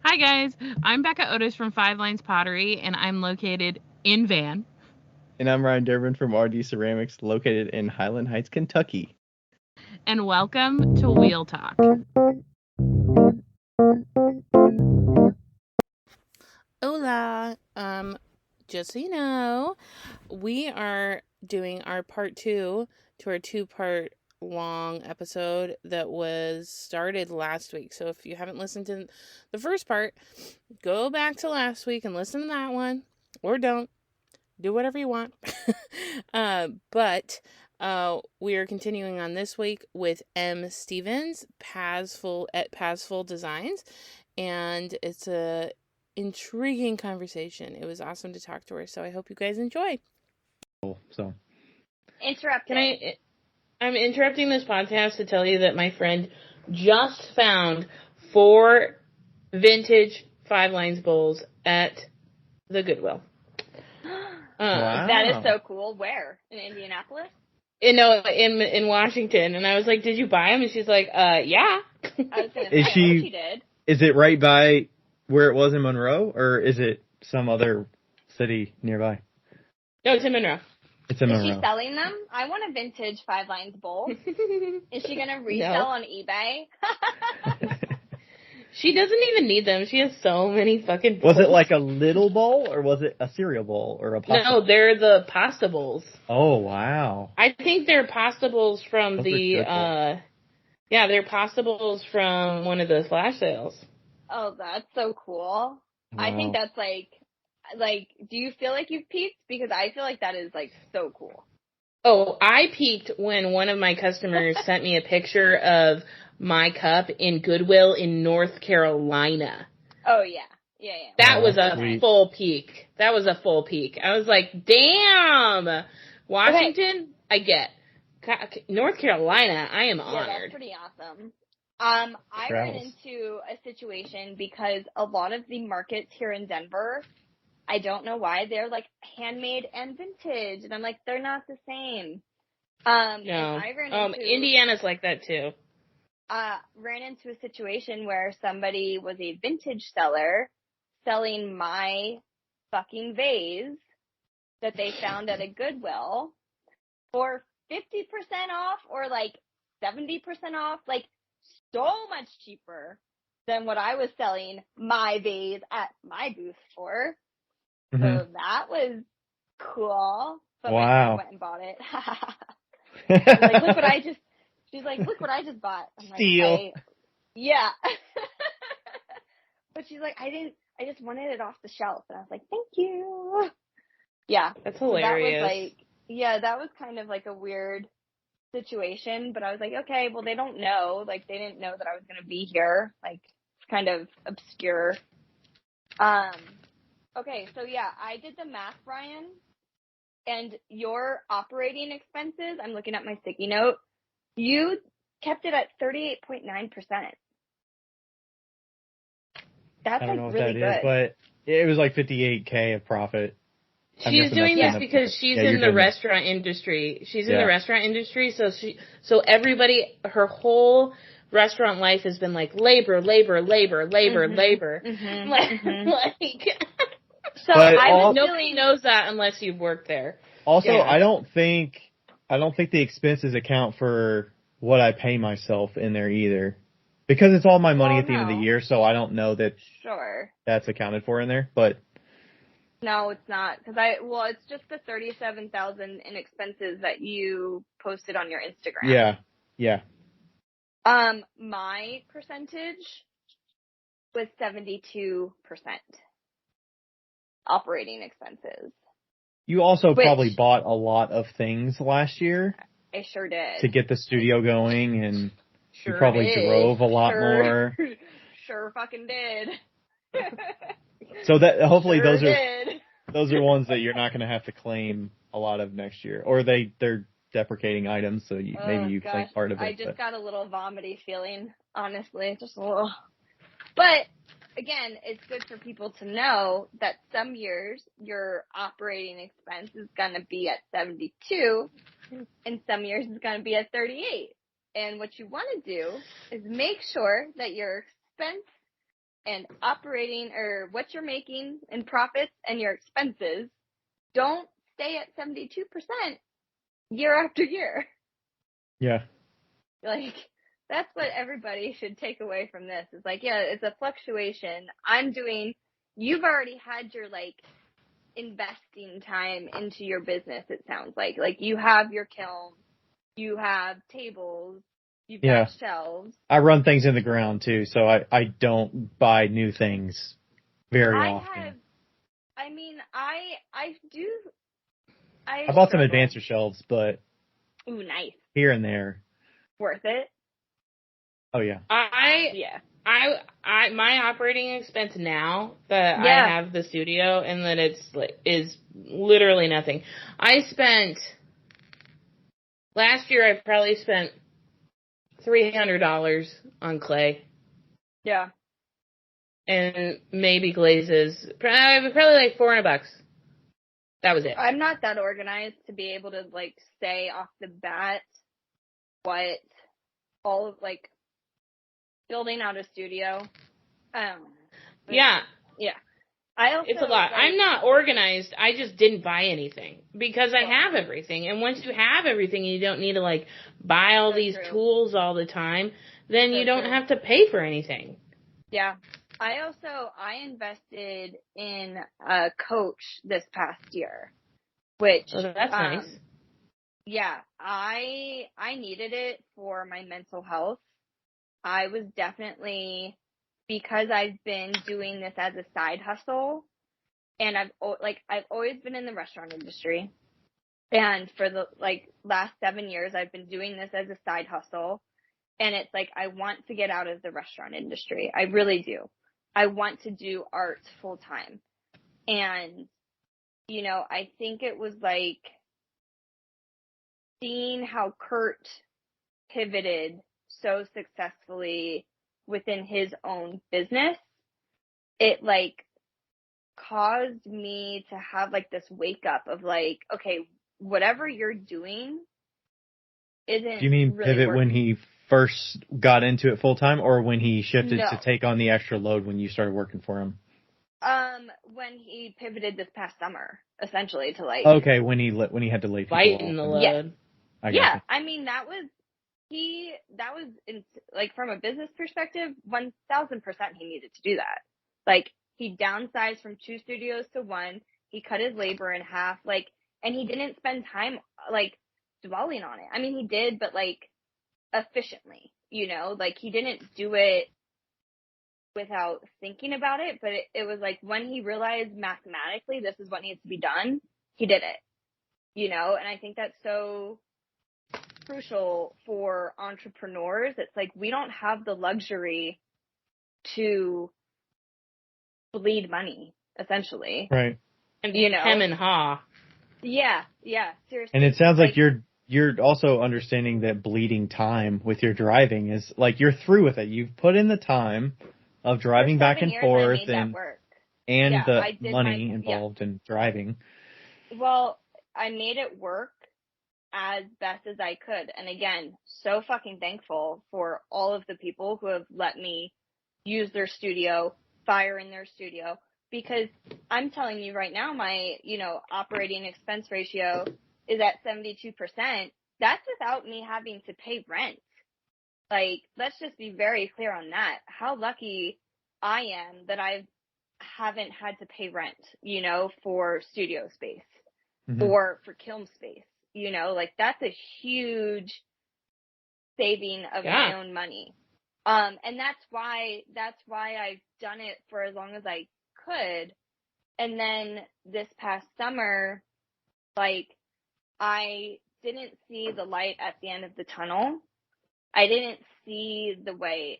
Hi guys, I'm Becca Otis from Five Lines Pottery, and I'm located in Van. And I'm Ryan Durbin from RD Ceramics, located in Highland Heights, Kentucky. And welcome to Wheel Talk. Hola. Just so you know, we are doing our part 2 to our 2-part long episode that was started last week. So if you haven't listened to the first part, go back to last week and listen to that one, or don't. Do whatever you want. But we are continuing on this week with M. Stevens, Pazful Designs, and it's a intriguing conversation. It was awesome to talk to her, so I hope you guys enjoy. So, I'm interrupting this podcast to tell you that my friend just found 4 vintage Five Lines bowls at the Goodwill. Wow. That is so cool. Where? In Indianapolis? In Washington. And I was like, did you buy them? And she's like, yeah. I was going to say, she did. Is it right by where it was in Monroe, or is it some other city nearby? No, it's in Monroe. It's in Monroe. Is she selling them? I want a vintage Five Lines bowl. Is she going to resell on eBay? She doesn't even need them. She has so many fucking bowls. Was it like a little bowl, or was it a cereal bowl, or a pasta bowl? No, they're the pasta bowls. Oh, wow. I think they're pasta bowls from they're pasta bowls from one of the flash sales. Oh, that's so cool. Wow. I think that's like, do you feel like you've peaked? Because I feel like that is, like, so cool. Oh, I peaked when one of my customers sent me a picture of my cup in Goodwill in North Carolina. Oh, yeah. Yeah. That was a full peak. I was like, damn! Washington, okay. I get. North Carolina, I am honored. Yeah, that's pretty awesome. I ran into a situation because a lot of the markets here in Denver, I don't know why, they're like handmade and vintage. And I'm like, they're not the same. No. And I ran into Indiana's like that too. Ran into a situation where somebody was a vintage seller selling my fucking vase that they found at a Goodwill for 50% off or like 70% off, like so much cheaper than what I was selling my vase at my booth for. Mm-hmm. So that was cool. But my friend went and bought it. Like, look what I just. She's like, look what I just bought. I'm like, steal. Yeah. But she's like, I just wanted it off the shelf. And I was like, thank you. Yeah. That's hilarious. So that was like, that was kind of like a weird situation. But I was like, okay, well, they don't know. Like, they didn't know that I was going to be here. Like, it's kind of obscure. Okay, so yeah, I did the math, Brian. And your operating expenses, I'm looking at my sticky note. You kept it at 38.9%. That's like really good. Is, but it was like $58K of profit. She's doing this because she's in the restaurant industry. She's in the restaurant industry, so everybody, her whole restaurant life has been like labor. Mm-hmm. Like so nobody knows that unless you've worked there. Also, yeah. I don't think the expenses account for what I pay myself in there either. Because it's all my money at the end of the year, so I don't know that that's accounted for in there, but no, it's not. It's just the $37,000 in expenses that you posted on your Instagram. Yeah. My percentage was 72% operating expenses. You also probably bought a lot of things last year. I sure did. To get the studio going, and you probably drove a lot more. Sure fucking did. So that hopefully those are ones that you're not going to have to claim a lot of next year, or they're deprecating items, so maybe you claim part of it. I just got a little vomity feeling, honestly, just a little. But again, it's good for people to know that some years your operating expense is going to be at 72, and some years it's going to be at 38. And what you want to do is make sure that your expense and operating or what you're making in profits and your expenses don't stay at 72% year after year. Yeah. Like, that's what everybody should take away from this. It's like, yeah, it's a fluctuation. You've already had your, like, investing time into your business, it sounds like. Like, you have your kiln, you have tables, you've got shelves. I run things in the ground, too, so I don't buy new things very often. I bought some advancer shelves, but... Ooh, nice. Here and there. Worth it? Oh, yeah. My operating expense now that I have the studio and that is literally nothing. Last year I probably spent $300 on clay. Yeah. And maybe glazes. Probably like $400. That was it. I'm not that organized to be able to, like, say off the bat what all of, like, building out a studio. Yeah. It's a lot. I'm not organized. I just didn't buy anything because I have everything. And once you have everything, you don't need to, like, buy all these tools all the time. Then you don't have to pay for anything. Yeah. I invested in a coach this past year, which that's nice. Yeah, I needed it for my mental health. I was definitely, because I've been doing this as a side hustle, and I've always been in the restaurant industry, and for the last 7 years I've been doing this as a side hustle, and it's like I want to get out of the restaurant industry. I really do. I want to do art full time. And, you know, I think it was like seeing how Kurt pivoted so successfully within his own business. It like caused me to have like this wake up of like, okay, whatever you're doing isn't. Do you mean really pivot working. when he first got into it full time, or when he shifted to take on the extra load when you started working for him? When he pivoted this past summer, essentially, to like. Okay, when he had to lay people lighten the load. Yeah, I mean that was like from a business perspective, 1,000% he needed to do that. Like he downsized from 2 studios to 1. He cut his labor in half, like, and he didn't spend time like dwelling on it. I mean, he did, but like efficiently, you know, like he didn't do it without thinking about it, but it was like when he realized mathematically this is what needs to be done, he did it, you know, and I think that's so crucial for entrepreneurs. It's like we don't have the luxury to bleed money, essentially. Right. And you know, hem and haw. Yeah, seriously. And it sounds like you're also understanding that bleeding time with your driving is like you're through with it. You've put in the time of driving back and forth and the money involved in driving. Well, I made it work as best as I could. And again, so fucking thankful for all of the people who have let me use their studio, fire in their studio, because I'm telling you right now, my, you know, operating expense ratio is at 72%. That's without me having to pay rent. Like, let's just be very clear on that. How lucky I am that I haven't had to pay rent, you know, for studio space or for kiln space, you know, like that's a huge saving of my own money. And that's why I've done it for as long as I could. And then this past summer, like I didn't see the light at the end of the tunnel. I didn't see a way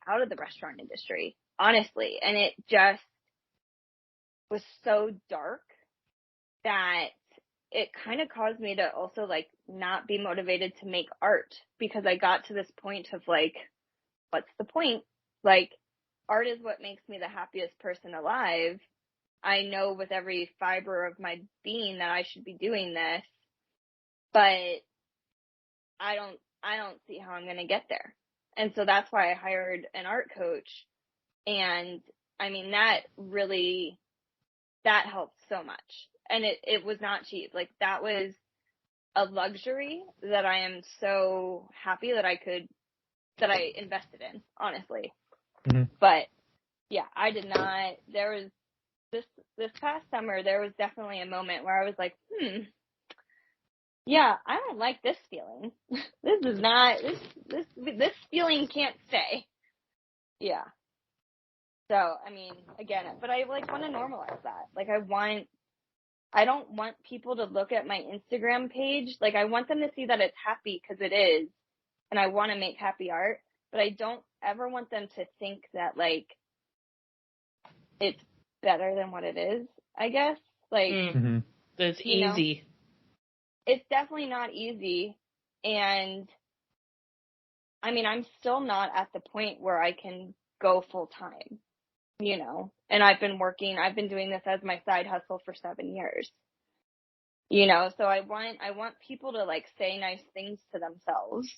out of the restaurant industry, honestly. And it just was so dark that it kind of caused me to also like not be motivated to make art, because I got to this point of like, what's the point? Like, art is what makes me the happiest person alive. I know with every fiber of my being that I should be doing this, but I don't see how I'm going to get there. And so that's why I hired an art coach And I mean, that helped so much. And it was not cheap. Like, that was a luxury that I am so happy that I invested in, honestly. Mm-hmm. But yeah, I did not, there was this past summer, there was definitely a moment where I was like, yeah, I don't like this feeling. This is not, this feeling can't stay. Yeah. So, I mean, again, but I like want to normalize that. Like, I don't want people to look at my Instagram page. Like, I want them to see that it's happy, because it is. And I want to make happy art, but I don't ever want them to think that, like, it's better than what it is, I guess. Like, That's easy. Know, it's definitely not easy. And I mean, I'm still not at the point where I can go full time, you know, and I've been doing this as my side hustle for 7 years, you know, so I want people to, like, say nice things to themselves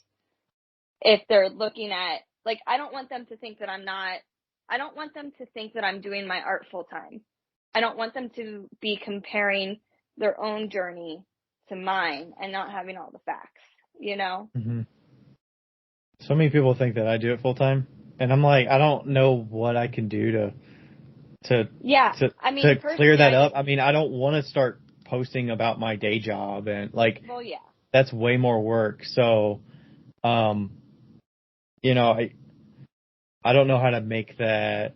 if they're looking at, like, I don't want them to think that I'm doing my art full time. I don't want them to be comparing their own journey to mine and not having all the facts, you know? Mm-hmm. So many people think that I do it full time, and I'm like, I don't know what I can do to clear that up. I mean, I don't want to start posting about my day job, and, like, well, yeah, that's way more work. So, you know, I don't know how to make that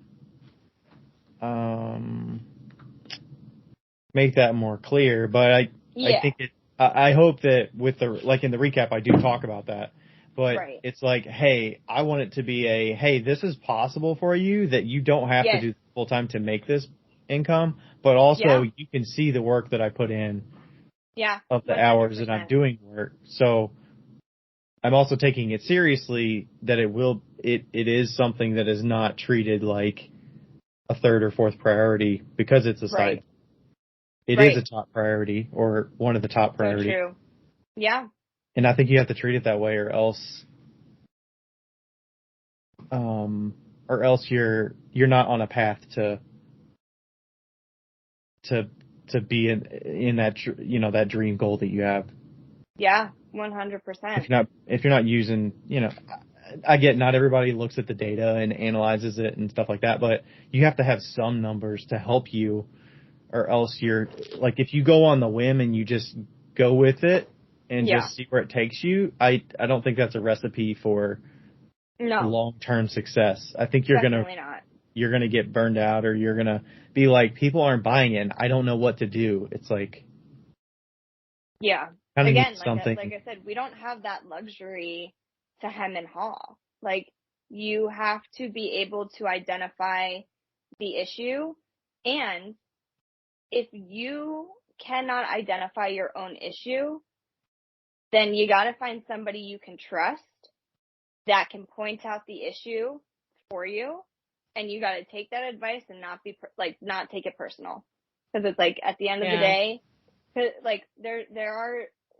more clear, but I think I hope that with in the recap, I do talk about that. But It's like, hey, I want it to be hey, this is possible for you, that you don't have to do full time to make this income, but also you can see the work that I put in of the 100%. Hours that I'm doing work. So I'm also taking it seriously that it is something that is not treated like a third or fourth priority because it's a side. It is a top priority, or one of the top priorities. So true. Yeah. And I think you have to treat it that way, or else you're not on a path to be in that, you know, that dream goal that you have. Yeah, 100%. If you're not using, you know, I get not everybody looks at the data and analyzes it and stuff like that, but you have to have some numbers to help you, or else you're like, if you go on the whim and you just go with it and just see where it takes you, I don't think that's a recipe for long-term success. I think you're going to get burned out, or you're going to be like, people aren't buying it and I don't know what to do. It's like, again, like I said, we don't have that luxury to hem and haw. Like, you have to be able to identify the issue, and if you cannot identify your own issue, then you got to find somebody you can trust that can point out the issue for you, and you got to take that advice and not take it personal, because it's like, at the end of the day, like,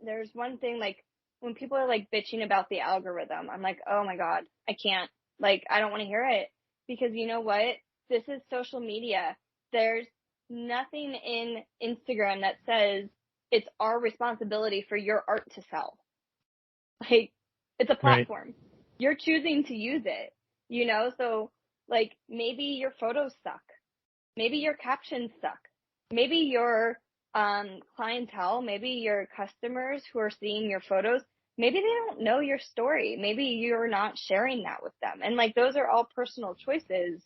there's one thing, like, when people are, like, bitching about the algorithm, I'm like, oh my God, I can't, like, I don't want to hear it, because you know what? This is social media. There's nothing in Instagram that says it's our responsibility for your art to sell. Like, it's a platform. Right. You're choosing to use it, you know? So, like, maybe your photos suck. Maybe your captions suck. Maybe your clientele, maybe your customers who are seeing your photos, maybe they don't know your story. Maybe you're not sharing that with them. And, like, those are all personal choices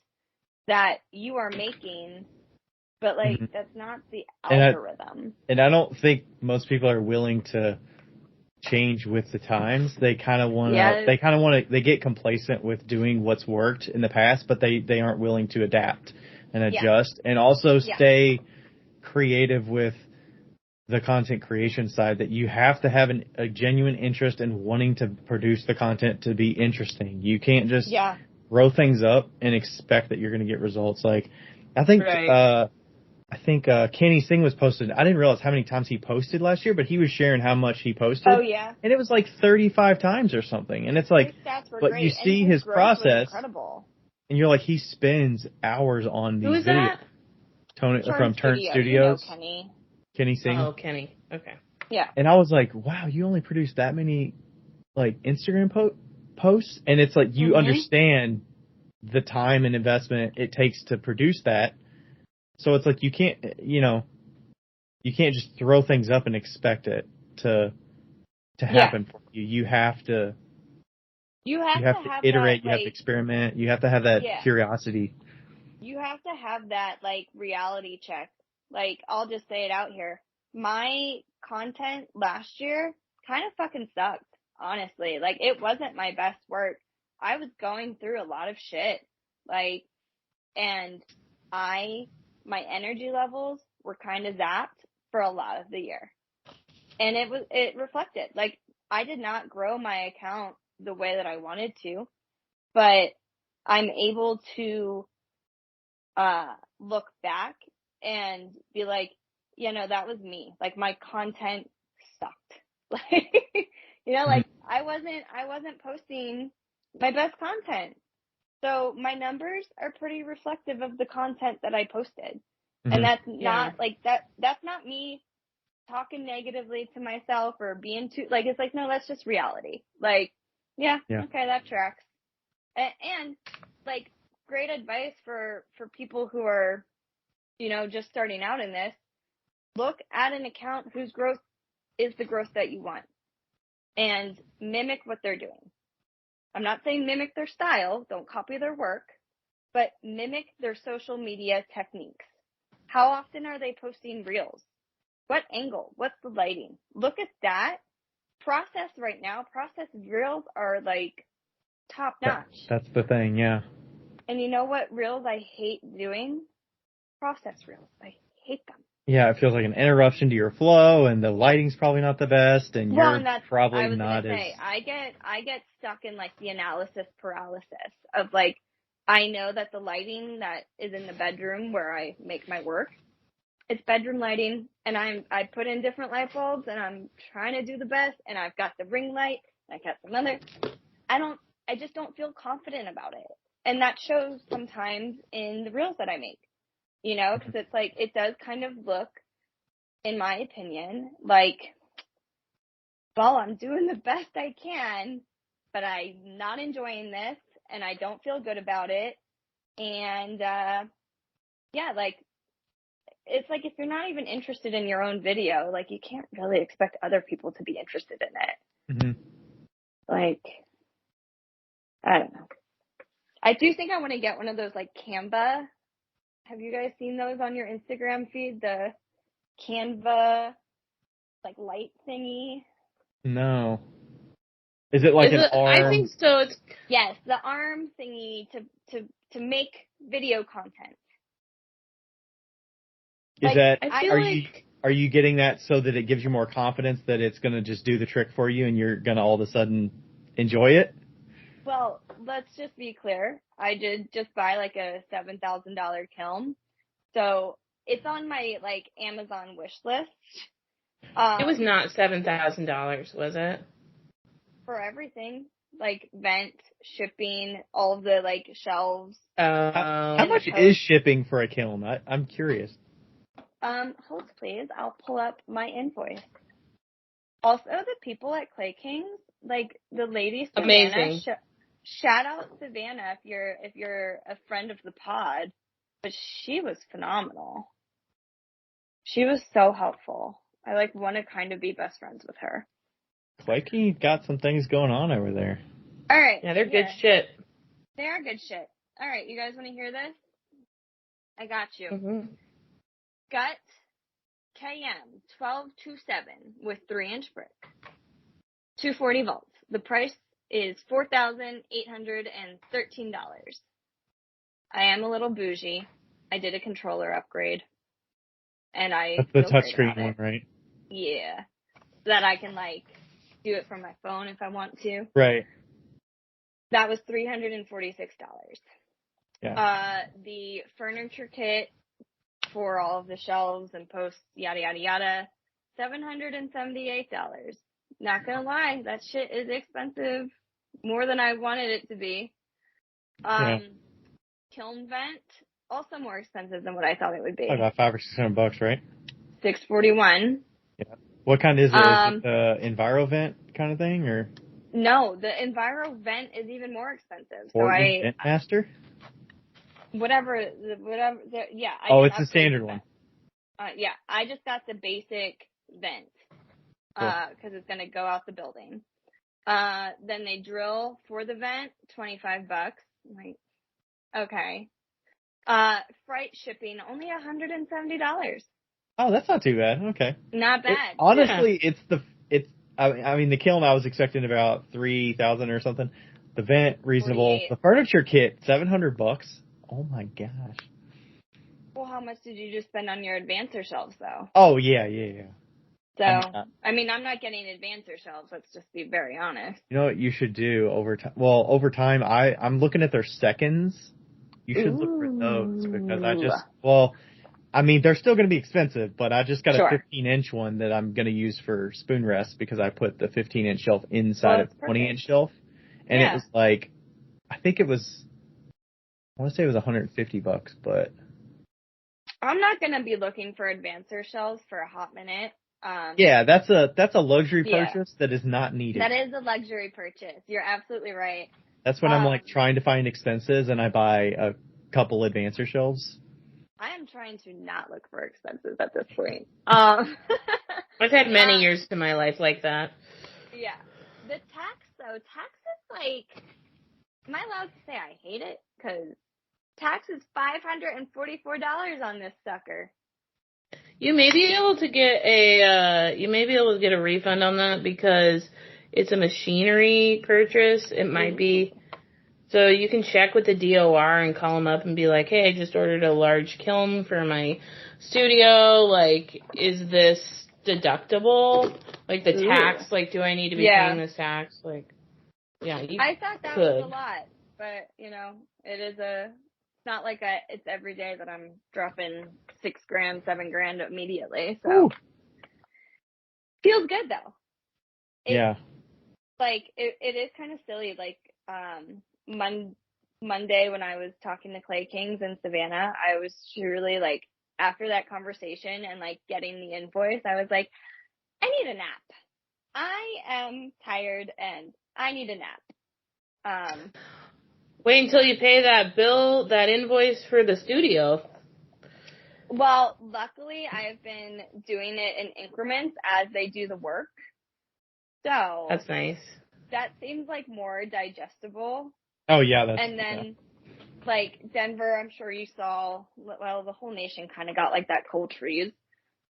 that you are making, but, like, that's not the algorithm. And I don't think most people are willing to change with the times. They kind of want to, they get complacent with doing what's worked in the past, but they aren't willing to adapt and adjust, and also stay creative with the content creation side, that you have to have a genuine interest in wanting to produce the content to be interesting. You can't just throw things up and expect that you're going to get results. Like, I think Kenny Singh was posted. I didn't realize how many times he posted last year, but he was sharing how much he posted. Oh yeah. And it was like 35 times or something. And it's like, but you see his process. Incredible. And you're like, he spends hours on these Who is videos. that? Tony from Turn You Studios. know Kenny. Kenny Singh. Oh, Kenny. Okay. Yeah. And I was like, wow, you only produce that many, like, Instagram posts? And it's like, you understand the time and investment it takes to produce that. So it's like, you can't just throw things up and expect it to happen for you. You have to iterate, you have to experiment, you have to have that curiosity. You have to have that, like, reality check. Like, I'll just say it out here. My content last year kind of fucking sucked, honestly. Like, it wasn't my best work. I was going through a lot of shit. Like, and my energy levels were kind of zapped for a lot of the year. And it reflected. Like, I did not grow my account the way that I wanted to, but I'm able to look back and be like, that was me. Like, my content sucked. Like, like, I wasn't posting my best content. So my numbers are pretty reflective of the content that I posted. And that's not like that's not me talking negatively to myself or being too, like, it's like, no, that's just reality. Like, okay, that tracks. And like, great advice for people who are, just starting out in this. Look at an account whose growth is the growth that you want and mimic what they're doing. I'm not saying mimic their style, don't copy their work, but mimic their social media techniques. How often are they posting reels? What angle? What's the lighting? Look at that. Process reels are like top notch. That's the thing, yeah. And you know what reels I hate doing? Process reels. I hate them. Yeah, it feels like an interruption to your flow, and the lighting's probably not the best, and you're probably not as... I get stuck in, like, the analysis paralysis of, like, I know that the lighting that is in the bedroom where I make my work, it's bedroom lighting, and I put in different light bulbs, and I'm trying to do the best, and I've got the ring light, and I got some other. I just don't feel confident about it. And that shows sometimes in the reels that I make. Because it's like, it does kind of look, in my opinion, like, well, I'm doing the best I can, but I'm not enjoying this, and I don't feel good about it. And, like, it's like, if you're not even interested in your own video, like, you can't really expect other people to be interested in it. Like, I don't know. I do think I want to get one of those, like, Canva. Have you guys seen those on your Instagram feed? The Canva, like, light thingy? No. Is it like arm? I think so. Yes, the arm thingy to make video content. Is like, that, are you getting that so that it gives you more confidence that it's going to just do the trick for you and you're going to all of a sudden enjoy it? Well, let's just be clear. I did just buy, like, a $7,000 kiln. So it's on my, like, Amazon wish list. It was not $7,000, was it? For everything. Like, vent, shipping, all of the, like, shelves. How much is shipping for a kiln? I'm curious. Hold please. I'll pull up my invoice. Also, the people at Clay Kings, like, the lady Savannah. Amazing. Shout out Savannah if you're a friend of the pod. But she was phenomenal. She was so helpful. I, like, want to kind of be best friends with her. Clay King got some things going on over there. All right. Yeah, they're good shit. They are good shit. All right, you guys want to hear this? I got you. Gut KM 1227 with 3-inch brick. 240 volts. The price is $4,813. I am a little bougie. I did a controller upgrade. And that's the touchscreen one, right? Yeah. So that I can, like, do it from my phone if I want to. Right. That was $346. Yeah. The furniture kit for all of the shelves and posts, yada, yada, yada, $778. Not gonna lie, that shit is expensive. More than I wanted it to be. kiln vent, also more expensive than what I thought it would be. About $500 or $600, right? $641. Yeah. What kind is it? Is it the EnviroVent kind of thing, or? No, the EnviroVent is even more expensive. Portland Vent Master? Whatever, yeah. It's the standard one. Yeah, I just got the basic vent, because it's going to go out the building. Then they drill for the vent, $25. I'm like, okay. Freight shipping, only $170. Oh, that's not too bad. Okay. Not bad. Honestly, I mean, the kiln I was expecting about 3,000 or something. The vent, reasonable. 48. The furniture kit, $700. Oh my gosh. Well, how much did you just spend on your advancer shelves, though? Oh, yeah. So, I mean, I'm not getting advancer shelves. Let's just be very honest. You know what you should do over time? Well, over time, I'm looking at their seconds. You should look for those because I mean, they're still going to be expensive, but I just got a 15-inch one that I'm going to use for spoon rest because I put the 15-inch shelf inside of the 20-inch shelf. And it was like, I want to say it was $150, but. I'm not going to be looking for advancer shelves for a hot minute. Yeah, that's a luxury purchase that is not needed. That is a luxury purchase. You're absolutely right. That's when I'm like trying to find expenses and I buy a couple advancer shelves. I am trying to not look for expenses at this point. I've had many years to my life like that. Yeah. The tax, though, tax is like, am I allowed to say I hate it? Because tax is $544 on this sucker. You may be able to get a refund on that because it's a machinery purchase. It might be. So you can check with the DOR and call them up and be like, hey, I just ordered a large kiln for my studio. Like, is this deductible? Like the tax, like, do I need to be paying this tax? Like, yeah. I thought that was a lot, but, you know, it's not like it's every day that I'm dropping $6,000, $7,000 immediately. So feels good though. Like it is kind of silly. Like, Monday when I was talking to Clay Kings in Savannah, I was truly like, after that conversation and like getting the invoice, I was like, I need a nap. I am tired and I need a nap. Wait until you pay that invoice for the studio. Well, luckily I've been doing it in increments as they do the work. So that's nice. That seems like more digestible. Oh yeah, like Denver, I'm sure you saw. Well, the whole nation kind of got like that cold freeze.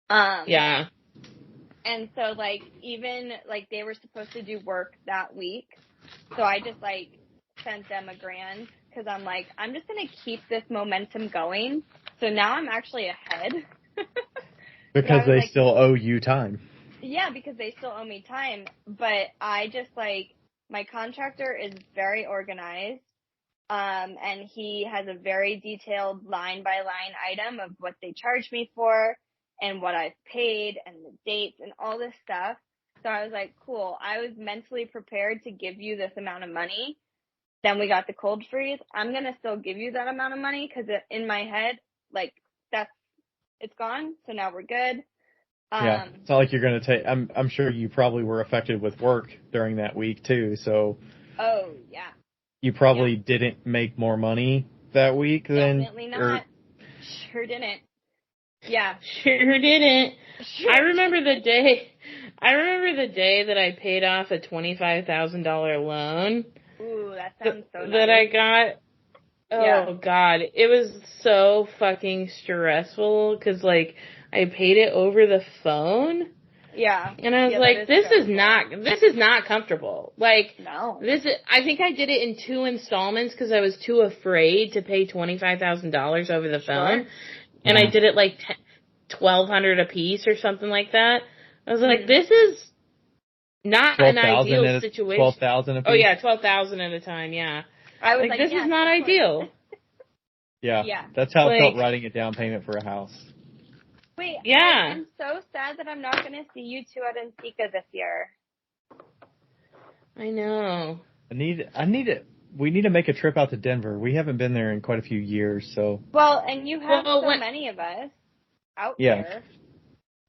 Yeah. And so like even like they were supposed to do work that week, so I just like sent them $1,000 because I'm like, I'm just gonna keep this momentum going. So now I'm actually ahead. Because they still owe you time. Yeah, because they still owe me time. But I just like, my contractor is very organized. And he has a very detailed line by line item of what they charge me for and what I've paid and the dates and all this stuff. So I was like, cool. I was mentally prepared to give you this amount of money. Then we got the cold freeze. I'm going to still give you that amount of money because in my head, like, it's gone. So now we're good. Yeah, it's not like you're going to take. I'm sure you probably were affected with work during that week too. So. Oh yeah. You probably didn't make more money that week then. Definitely not. Sure didn't. Yeah. Sure didn't. Sure. I remember the day that I paid off a $25,000 loan. Ooh, that sounds so nice. That I got. Oh God, it was so fucking stressful because like I paid it over the phone. Yeah. And I was like, this is not comfortable. Like, no. I think I did it in 2 installments because I was too afraid to pay $25,000 over the phone. And I did it like $1,200 a piece or something like that. I was like, this is not an ideal situation. $12,000 a piece? Oh yeah, $12,000 at a time, yeah. I was like, this is not ideal. Yeah. That's how it felt writing a down payment for a house. Wait, yeah. I'm so sad that I'm not going to see you two at Antica this year. I know. I need it. we need to make a trip out to Denver. We haven't been there in quite a few years, so. Well, and you have many of us out there.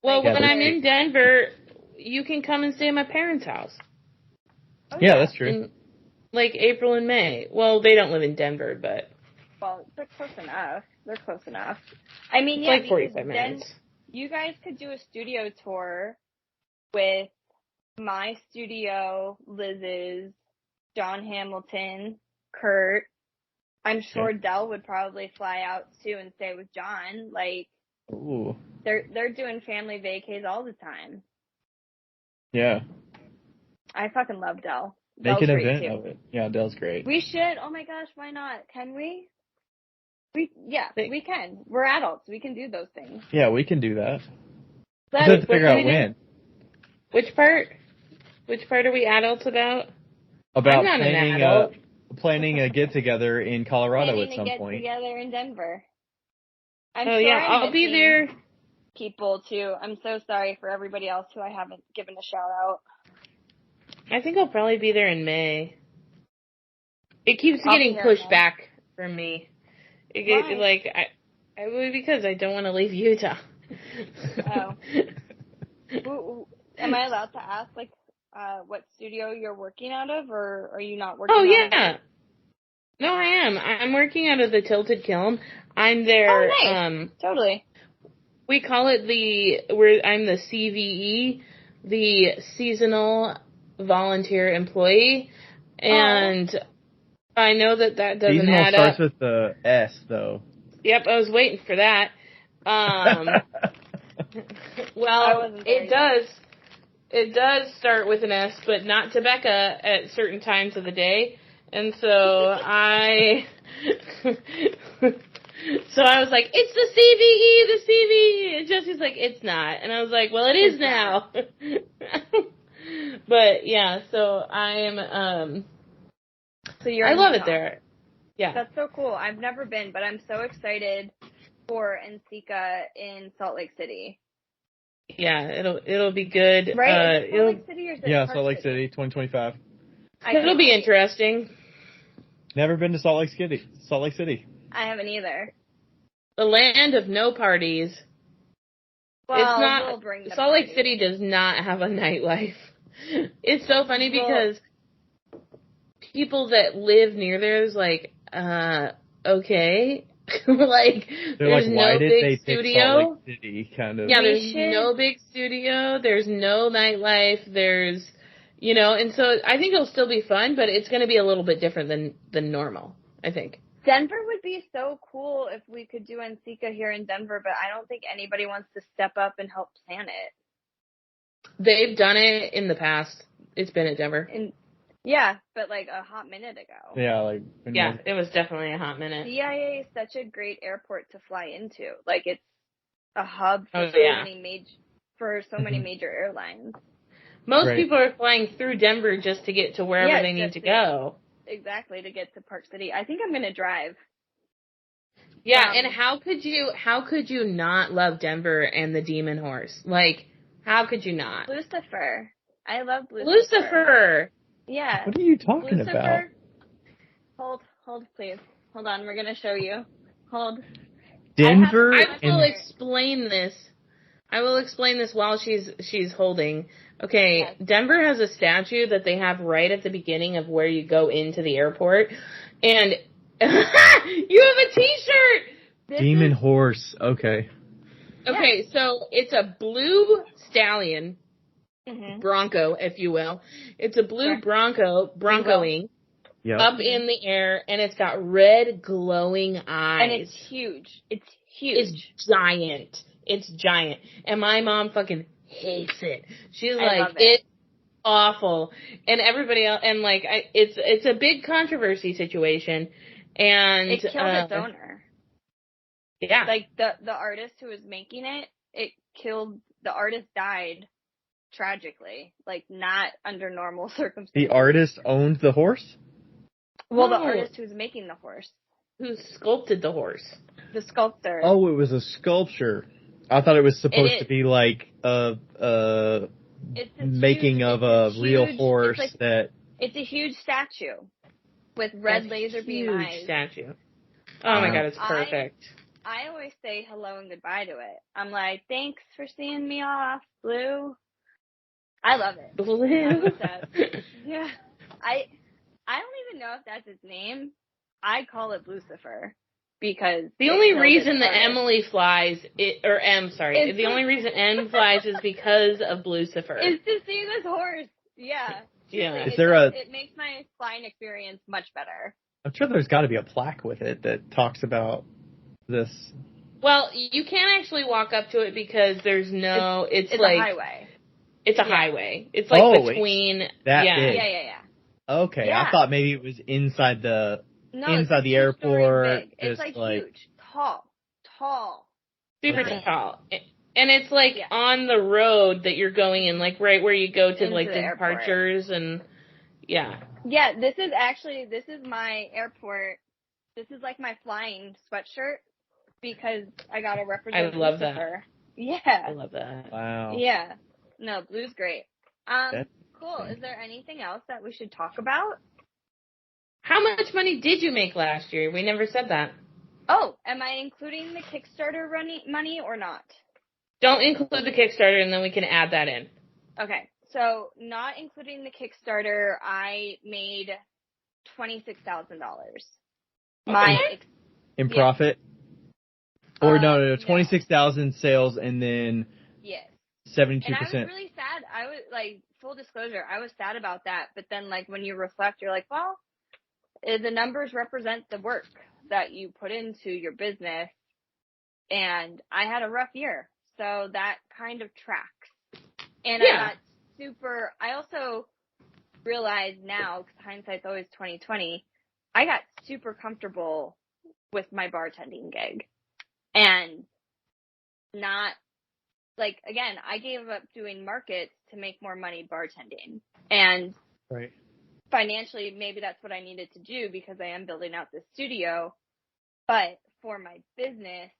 Well, when I'm in Denver, you can come and stay at my parents' house. Oh, yeah, that's true. In, like, April and May. Well, they don't live in Denver, but... Well, they're close enough. I mean, it's like 45 minutes. Then you guys could do a studio tour with my studio, Liz's, John Hamilton, Kurt. I'm sure Dell would probably fly out too and stay with John. Like, ooh. They're doing family vacays all the time. Yeah. I fucking love Dell. Make an event of it. Yeah, Dell's great. We should. Oh my gosh, why not? Can we? We can. We're adults. We can do those things. Yeah, we can do that. Let's have to figure out when. Which part? Which part are we adults about? About planning a get together in Colorado at some point. Planning a get together in Denver. I'll be there. People too. I'm so sorry for everybody else who I haven't given a shout out. I think I'll probably be there in May. It keeps getting pushed back for me. Because I don't want to leave Utah. Oh. Am I allowed to ask, what studio you're working out of, or are you not working out of it? No, I am. I'm working out of the Tilted Kiln. I'm there. Oh, nice. Totally. We call it I'm the CVE, the Seasonal Volunteer Employee, and I know that doesn't Seasonal add up. Starts with the S, though. Yep, I was waiting for that. Well, it does. It does start with an S, but not to Becca at certain times of the day. And so I was like, it's the CVE. And Jesse's like, it's not. And I was like, well, it is now. But yeah, so I am, I love it there. Yeah. That's so cool. I've never been, but I'm so excited for NCECA in Salt Lake City. Yeah, it'll be good. Right? Salt Lake City or is it Salt Lake City, 2025. It'll be interesting. Never been to Salt Lake City. I haven't either. The land of no parties. Well, it's not. We'll bring the Salt parties. Lake City does not have a nightlife. It's so funny because people that live near there is like, okay. There's no big studio. City, kind of. Yeah, there's no big studio. There's no nightlife. There's, and so I think it'll still be fun, but it's going to be a little bit different than normal, I think. Denver would be so cool if we could do NCECA here in Denver, but I don't think anybody wants to step up and help plan it. They've done it in the past. It's been at Denver. Yeah, but a hot minute ago. Yeah, it was definitely a hot minute. DIA is such a great airport to fly into. It's a hub for so many major airlines. Most people are flying through Denver just to get to wherever they need to go. Exactly, to get to Park City. I think I'm going to drive. Yeah, and how could you not love Denver and the Demon Horse? How could you not? Lucifer. I love Lucifer. Yeah. What are you talking about? Hold, please. Hold on, we're going to show you. Hold. Denver. I will explain this. I will explain this while she's holding. Okay, yes. Denver has a statue that they have right at the beginning of where you go into the airport, and you have a T-shirt. Demon Horse. Okay. Okay, so it's a blue stallion. Bronco, if you will. It's a blue broncoing up in the air, and it's got red glowing eyes. And it's huge. It's giant. And my mom fucking hates it. She's like, it's awful. And everybody else, and it's a big controversy situation. And it killed its owner. Yeah. The artist who was making it the artist died. Tragically, not under normal circumstances. The artist owned the horse? Well, the artist who's making the horse. Who sculpted the horse? The sculptor. Oh, it was a sculpture. I thought it was supposed to be a making of a real horse that... It's a huge statue. with red laser beam eyes. Huge statue. Oh my god, it's perfect. I always say hello and goodbye to it. I'm like, thanks for seeing me off, Blue. I love it. Blue. Yeah. I don't even know if that's its name. I call it Lucifer because the only reason that Emily flies, the only reason N flies is because of Lucifer. Is to see this horse. Yeah. Yeah. It makes my flying experience much better. I'm sure there's got to be a plaque with it that talks about this. Well, you can't actually walk up to it because there's no. It's like a highway. It's a highway. It's like between. That big. Yeah. Okay, yeah. I thought maybe it was inside the the airport. It's like huge, tall, super tall, and it's like on the road that you're going in, like right where you go to like the departures and yeah. Yeah, this is my airport. This is like my flying sweatshirt because I got to represent. I love Lucifer. that. Yeah, I love that. Wow. Yeah, no, Blue's great. Cool. Is there anything else that we should talk about? How much money did you make last year? We never said that. Oh, am I including the Kickstarter money or not? Don't include the Kickstarter, and then we can add that in. Okay. So, not including the Kickstarter, I made $26,000. In profit? Or no, 26,000 sales and then 72%. And I was really sad. I was like, full disclosure, I was sad about that. But then, like, when you reflect, you're like, well, the numbers represent the work that you put into your business. And I had a rough year. So that kind of tracks. And I also realized now, because hindsight's always 20/20, I got super comfortable with my bartending gig. And not, like, again, I gave up doing markets to make more money bartending. And financially, maybe that's what I needed to do because I am building out this studio. But for my business,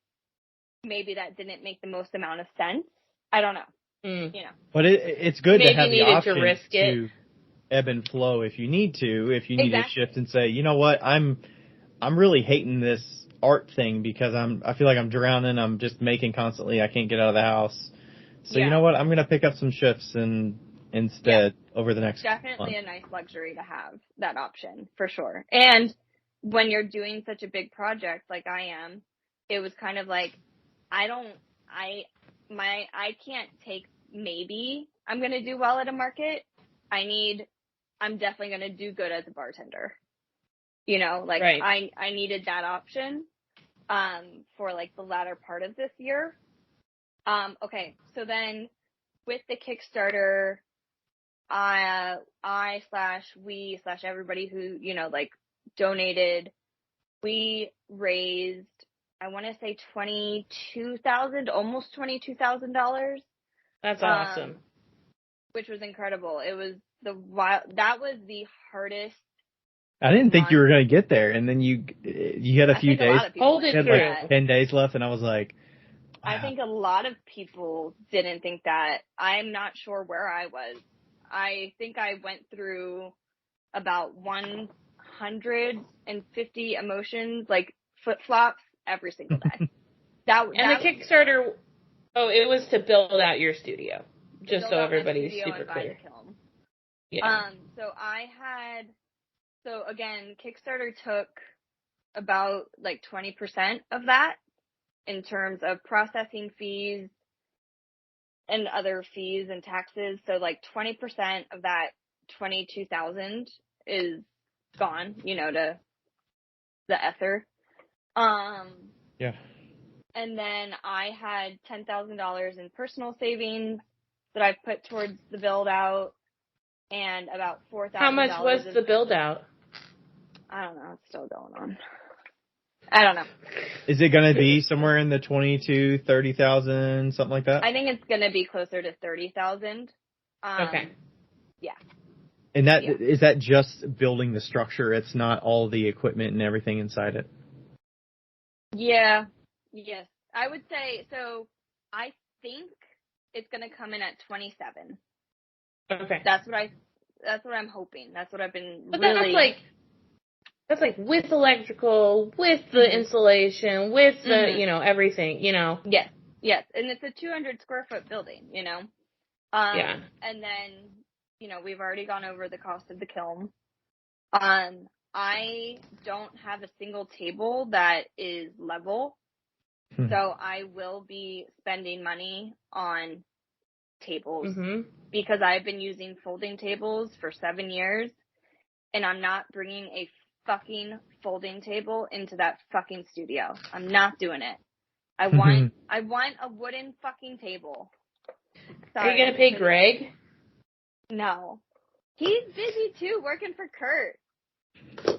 maybe that didn't make the most amount of sense. I don't know. You know. But it's good to have the option to risk to ebb and flow if you need to. If you need to shift and say, you know what, I'm really hating this art thing because I feel like I'm drowning. I'm just making constantly. I can't get out of the house. So you know what? I'm going to pick up some shifts instead over the next definitely month. A nice luxury to have that option for sure. And when you're doing such a big project like I am, it was kind of like I can't take maybe I'm going to do well at a market. I'm definitely going to do good as a bartender. You know, like I needed that option for like the latter part of this year. Okay, so then with the Kickstarter, we/everybody who, you know, like donated, we raised, I want to say almost $22,000. That's awesome. Which was incredible. It was that was the hardest. I didn't think you were going to get there, and then you had a few days. Hold it through. Like 10 days left, and I was like, wow. I think a lot of people didn't think that. I'm not sure where I was. I think I went through about 150 emotions, like flip-flops, every single day. The Kickstarter, it was to build out your studio, just so everybody's super clear. Yeah. So again, Kickstarter took about like 20% of that in terms of processing fees and other fees and taxes. So like 20% of that 22,000 is gone, you know, to the ether. Yeah. And then I had $10,000 in personal savings that I put towards the build out, and about $4,000. How much was the build out? I don't know. It's still going on. I don't know. Is it going to be somewhere in the 20,000 to 30,000, something like that? I think it's going to be closer to 30,000. Okay. Yeah. And is that just building the structure? It's not all the equipment and everything inside it? Yeah. Yes. I would say, so I think it's going to come in at 27. Okay. That's what I'm hoping. That's what I've been But that's like That's like with electrical, with the insulation, with the, everything, Yes. And it's a 200 square foot building, yeah. And then, we've already gone over the cost of the kiln. I don't have a single table that is level. So I will be spending money on tables because I've been using folding tables for 7 years and I'm not bringing a fucking folding table into that fucking studio. I'm not doing it. I want a wooden fucking table. Sorry, are you going to pay Greg? No. He's busy too, working for Kurt.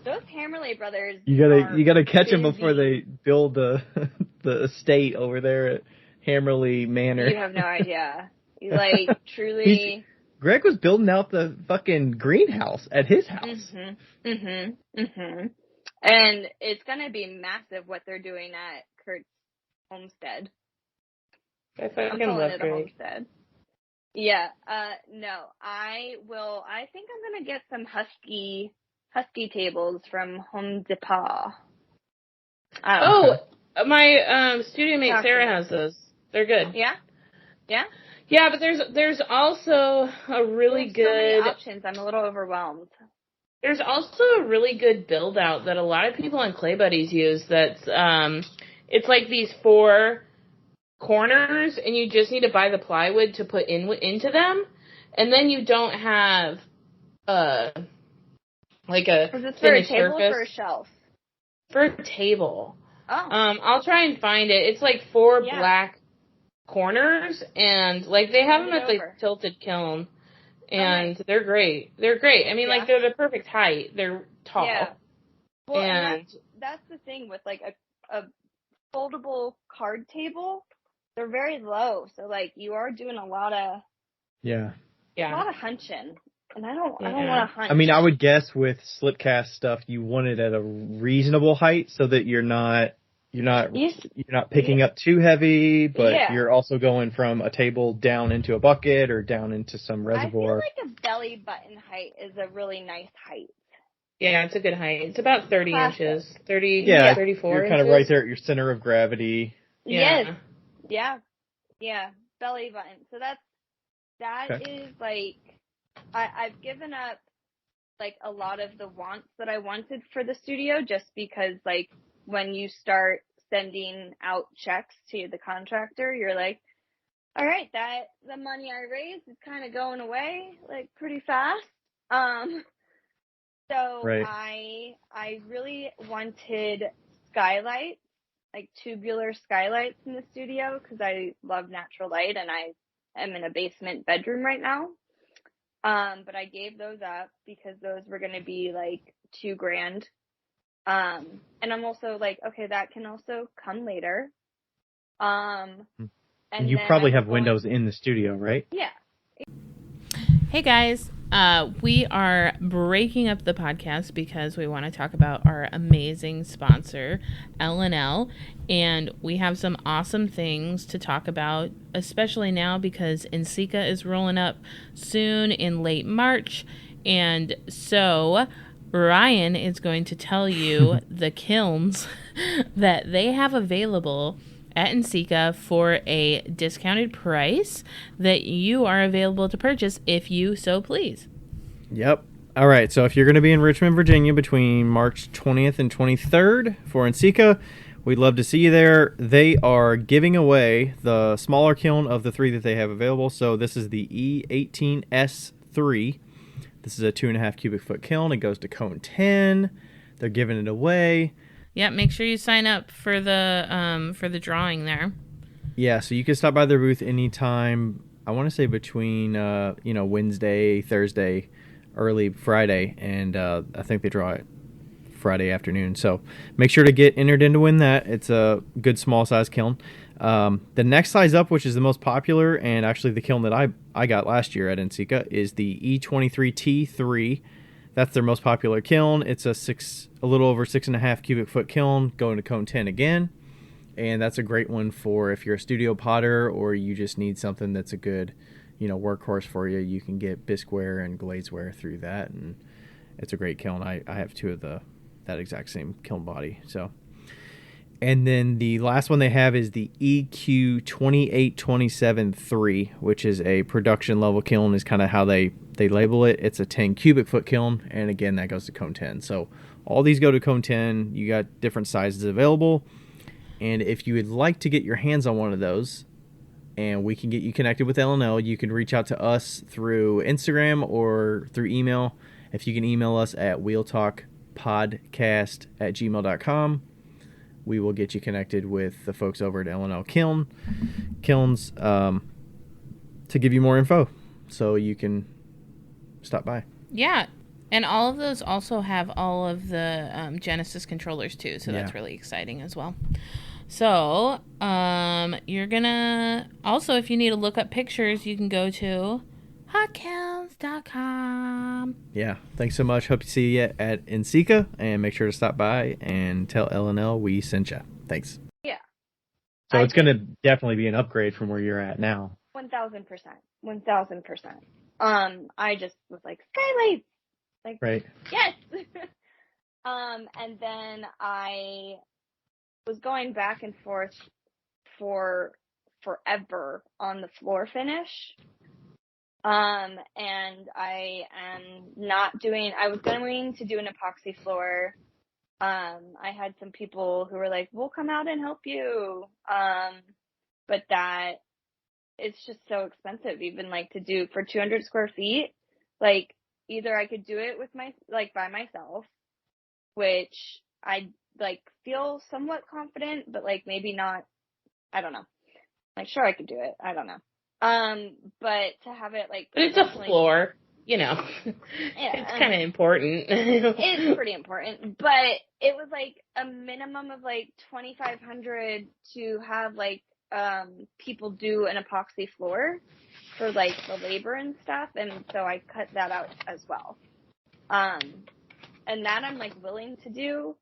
Those Hammerley brothers. You gotta catch them before they build the estate over there at Hammerley Manor. You have no idea. Truly. Greg was building out the fucking greenhouse at his house. And it's gonna be massive what they're doing at Kurt's homestead. I'm calling it a homestead. Yeah. No. I think I'm gonna get some husky tables from Home Depot. My studio mate Sarah has those. They're good. Yeah? Yeah? Yeah, but there's also a really good... so many options. I'm a little overwhelmed. There's also a really good build out that a lot of people on Clay Buddies use that's, it's like these 4 corners and you just need to buy the plywood to put into them. And then you don't have, like a Is this for a table surface. Or for a shelf? For a table. Oh. I'll try and find it. It's like 4 black corners, and like they have them at the tilted kiln, and they're great. They're great. I mean, like they're the perfect height. They're tall. Yeah. Well, and that's the thing with like a foldable card table. They're very low, so like you are doing a lot of a lot of hunching. And I don't want to hunch. I mean, I would guess with slipcast stuff, you want it at a reasonable height so that you're not picking up too heavy, but you're also going from a table down into a bucket or down into some reservoir. I feel like a belly button height is a really nice height. Yeah, it's a good height. It's about 30 inches. 34 you're kind of right there at your center of gravity. Yes. Yeah. Belly button. So that is like, I've given up like a lot of the wants that I wanted for the studio just because like when you start sending out checks to the contractor, you're like, all right, the money I raised is kind of going away like pretty fast. So I really wanted skylights, like tubular skylights in the studio because I love natural light and I am in a basement bedroom right now. But I gave those up because those were going to be like $2,000. And I'm also like, okay, that can also come later. And you probably have windows in the studio, right? Yeah. Hey guys, we are breaking up the podcast because we want to talk about our amazing sponsor, L&L, and we have some awesome things to talk about, especially now because NCECA is rolling up soon in late March, and so Ryan is going to tell you the kilns that they have available at NCECA for a discounted price that you are available to purchase if you so please. Yep. All right. So if you're going to be in Richmond, Virginia between March 20th and 23rd for NCECA, we'd love to see you there. They are giving away the smaller kiln of the 3 that they have available. So this is the E18S3. This is a 2.5 cubic foot kiln. It goes to cone 10. They're giving it away. Yeah, make sure you sign up for the drawing there. Yeah, so you can stop by their booth anytime. I want to say between Wednesday, Thursday, early Friday, and I think they draw it Friday afternoon. So make sure to get entered in to win that. It's a good small size kiln. The next size up, which is the most popular, and actually the kiln that I got last year at NCECA, is the E23T3. That's their most popular kiln. It's a little over 6.5 cubic foot kiln going to cone 10 again. And that's a great one for if you're a studio potter or you just need something that's a good, workhorse for you. You can get bisqueware and glazeware through that. And it's a great kiln. I have 2 of the that exact same kiln body. So, and then the last one they have is the EQ 2827-3, which is a production level kiln, is kind of how they label it. It's a 10 cubic foot kiln, and again, that goes to cone 10. So all these go to cone 10. You got different sizes available, and if you would like to get your hands on one of those, and we can get you connected with L&L, you can reach out to us through Instagram or through email. If you can email us at wheeltalkpodcast@gmail.com, we will get you connected with the folks over at L&L Kilns to give you more info so you can stop by. Yeah. And all of those also have all of the Genesis controllers too, so that's really exciting as well. So, you're gonna... Also, if you need to look up pictures, you can go to hotkilns.com. Yeah, thanks so much. Hope to see you at NCECA, and make sure to stop by and tell L&L we sent you. Thanks. Yeah. So it's going to definitely be an upgrade from where you're at now. 1,000%. 1,000%. I just was like, skylights! Like, right. Yes! And then I was going back and forth for forever on the floor finish. And I was going to do an epoxy floor. I had some people who were like, we'll come out and help you. But that, it's just so expensive, even like to do for 200 square feet. Like, either I could do it by myself, which I like feel somewhat confident, but like maybe not, I don't know. Like, sure, I could do it. I don't know. But to have it like, but it's a floor, you know, it's kind of important. It's pretty important, but it was like a minimum of like $2,500 to have like, people do an epoxy floor for like the labor and stuff. And so I cut that out as well. And that I'm like willing to do,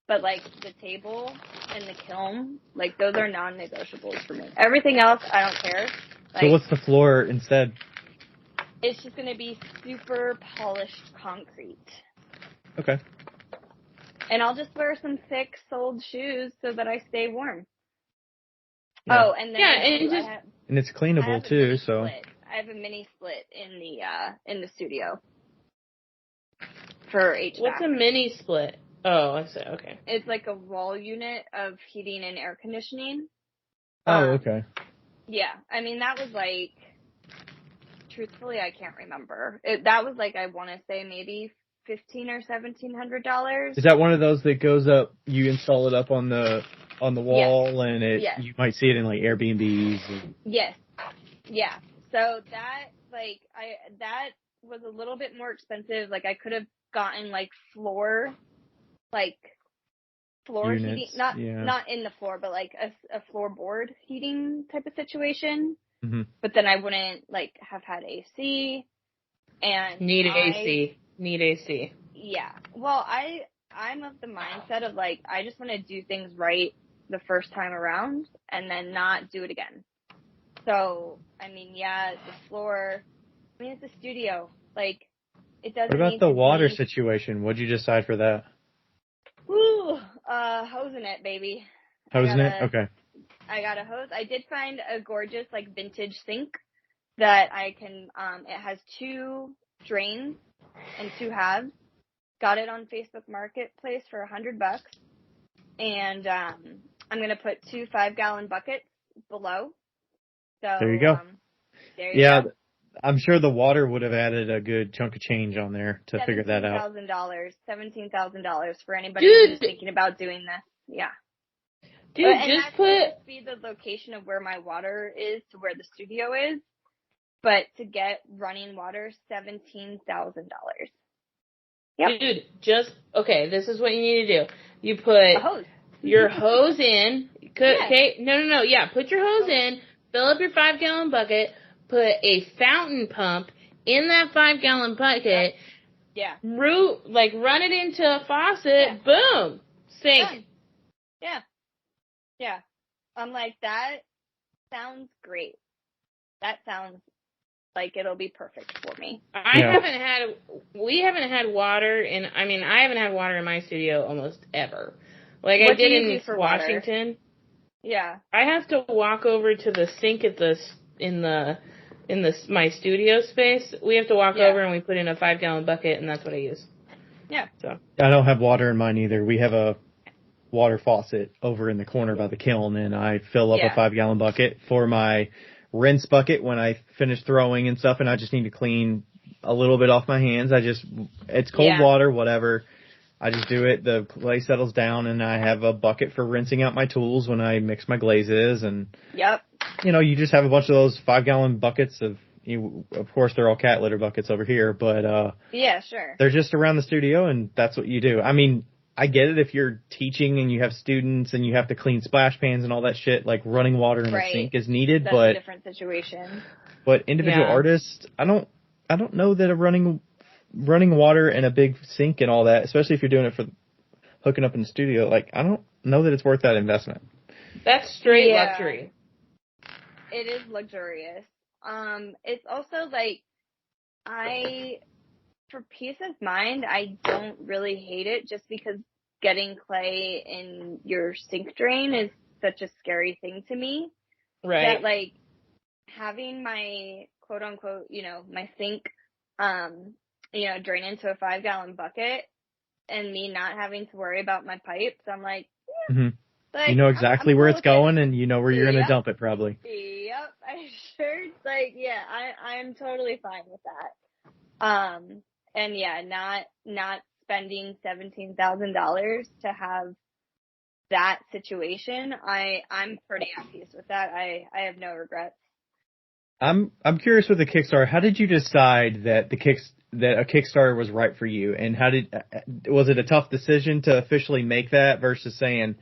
but like the table and the kiln, like those are non-negotiables for me. Everything else, I don't care. Like, so what's the floor instead? It's just going to be super polished concrete. Okay. And I'll just wear some thick soled shoes so that I stay warm. Yeah. Oh, and then and it's cleanable too, so. I have a mini split in the studio for HVAC. What's a mini split? Oh, I see. Okay. It's like a wall unit of heating and air conditioning. Oh, okay. Yeah. I mean, that was like, truthfully, I can't remember. That was like, I want to say maybe $1,500 or $1,700. Is that one of those that goes up, you install it up on the wall, and you might see it in like Airbnbs? Yes. Yeah. So that, like, that was a little bit more expensive. Like, I could have gotten like floor units, heating, not in the floor, but like a floorboard heating type of situation. Mm-hmm. But then I wouldn't like have had AC and need AC. Yeah. Well, I'm of the mindset of like, I just want to do things right the first time around and then not do it again. So, I mean, the floor, I mean, it's a studio. Like, it doesn't What about the water situation? What'd you decide for that? Woo! Hosing it, baby. Hosing it? Okay. I got a hose. I did find a gorgeous, like, vintage sink that I can, it has 2 drains and 2 halves. Got it on Facebook Marketplace for $100. And, I'm going to put 2 5-gallon buckets below. So, there you go. There you go. I'm sure the water would have added a good chunk of change on there to figure that out. $17,000 for anybody who's thinking about doing this. Yeah. Dude, just be the location of where my water is to where the studio is, but to get running water, $17,000. Yep. Dude, this is what you need to do. You put your hose in. Okay, no. Yeah, put your hose in, fill up your 5-gallon bucket, put a fountain pump in that 5-gallon bucket. Yeah. Run it into a faucet. Yeah. Boom. Sink. Done. Yeah. Yeah. I'm like, that sounds great. That sounds like, it'll be perfect for me. We haven't had water I haven't had water in my studio almost ever. Like, what I did in Washington. Water? Yeah. I have to walk over to the sink at my studio space. We have to walk over and we put in a 5-gallon bucket, and that's what I use. Yeah. So I don't have water in mine either. We have a water faucet over in the corner by the kiln, and I fill up a 5-gallon bucket for my rinse bucket when I finish throwing and stuff, and I just need to clean a little bit off my hands. It's cold water, whatever. I just do it. The clay settles down, and I have a bucket for rinsing out my tools when I mix my glazes. And you just have a bunch of those 5-gallon buckets of. Of course, they're all cat litter buckets over here, but sure. They're just around the studio, and that's what you do. I mean, I get it if you're teaching and you have students and you have to clean splash pans and all that shit. Like running water in a sink is needed, that's a different situation. But individual artists, I don't know that running water in a big sink and all that, especially if you're doing it for hooking up in the studio, like I don't know that it's worth that investment. That's straight luxury. It is luxurious. It's also like for peace of mind, I don't really hate it just because getting clay in your sink drain is such a scary thing to me. Right. That like having my quote unquote, my sink, drain into a 5-gallon bucket and me not having to worry about my pipes, I'm like, like, you know exactly where it's going and you know where you're going to dump it probably. Yep. I sure, like, I'm totally fine with that. And not spending $17,000 to have that situation. I'm pretty at peace with that. I have no regrets. I'm curious with the Kickstarter. How did you decide that a Kickstarter was right for you? And was it a tough decision to officially make that versus saying,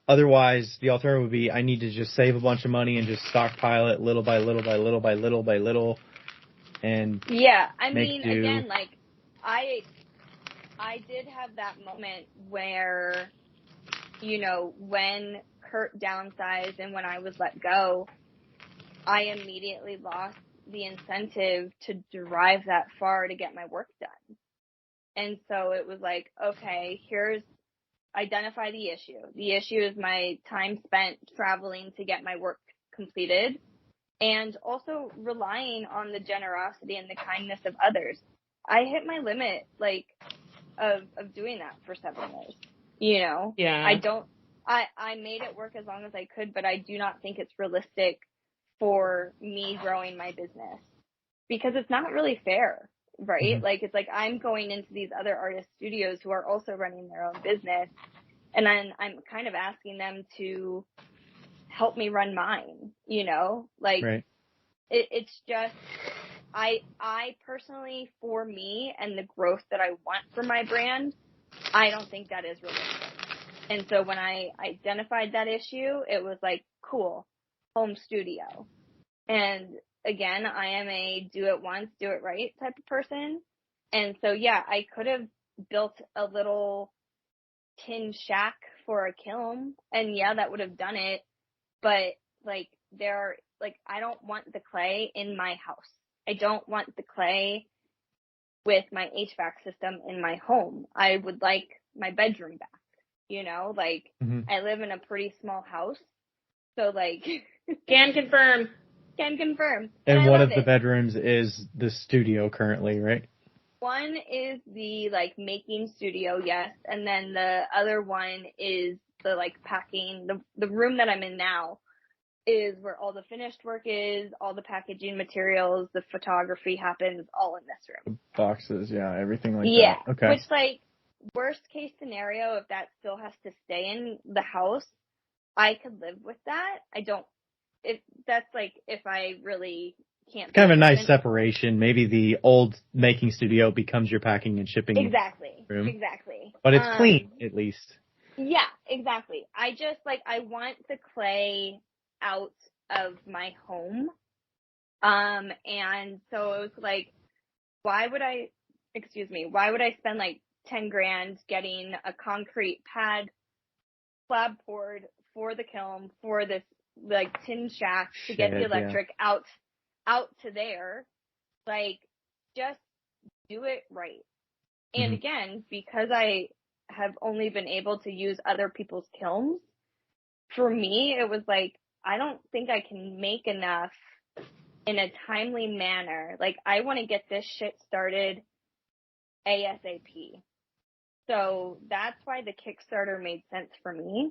otherwise the alternative would be I need to just save a bunch of money and just stockpile it little by little by little by little by little. And I mean, again, like I did have that moment where, when Kurt downsized and when I was let go, I immediately lost the incentive to drive that far to get my work done. And so it was like, okay, identify the issue. The issue is my time spent traveling to get my work completed and also relying on the generosity and the kindness of others. I hit my limit, of doing that for 7 years, Yeah. I made it work as long as I could, but I do not think it's realistic for me growing my business because it's not really fair, right? Mm-hmm. Like, it's like I'm going into these other artist studios who are also running their own business, and then I'm kind of asking them to help me run mine, right. It's just, I personally, for me and the growth that I want for my brand, I don't think that is realistic. And so when I identified that issue, it was like, cool, home studio. And again, I am a do it once, do it right type of person. And so, I could have built a little tin shack for a kiln and that would have done it. But I don't want the clay in my house. I don't want the clay with my HVAC system in my home. I would like my bedroom back, mm-hmm. I live in a pretty small house. So Can confirm. And one of the bedrooms is the studio currently, right? One is the making studio, yes. And then the other one is the packing, the room that I'm in now is where all the finished work is, all the packaging materials, the photography happens all in this room. The boxes, everything like that. Okay. Which worst case scenario, if that still has to stay in the house, I could live with that. That's if I really can't. It's kind of a nice separation. Maybe the old making studio becomes your packing and shipping room. Exactly. But it's clean, at least. Yeah, exactly. I just I want the clay out of my home. And so it was why would I spend $10,000 getting a concrete pad slab poured for the kiln for this tin shack to get the electric out to there Like, just do it right. And again, because I have only been able to use other people's kilns, for me, it was like, I don't think I can make enough in a timely manner. Like, I want to get this shit started ASAP. So that's why the Kickstarter made sense for me.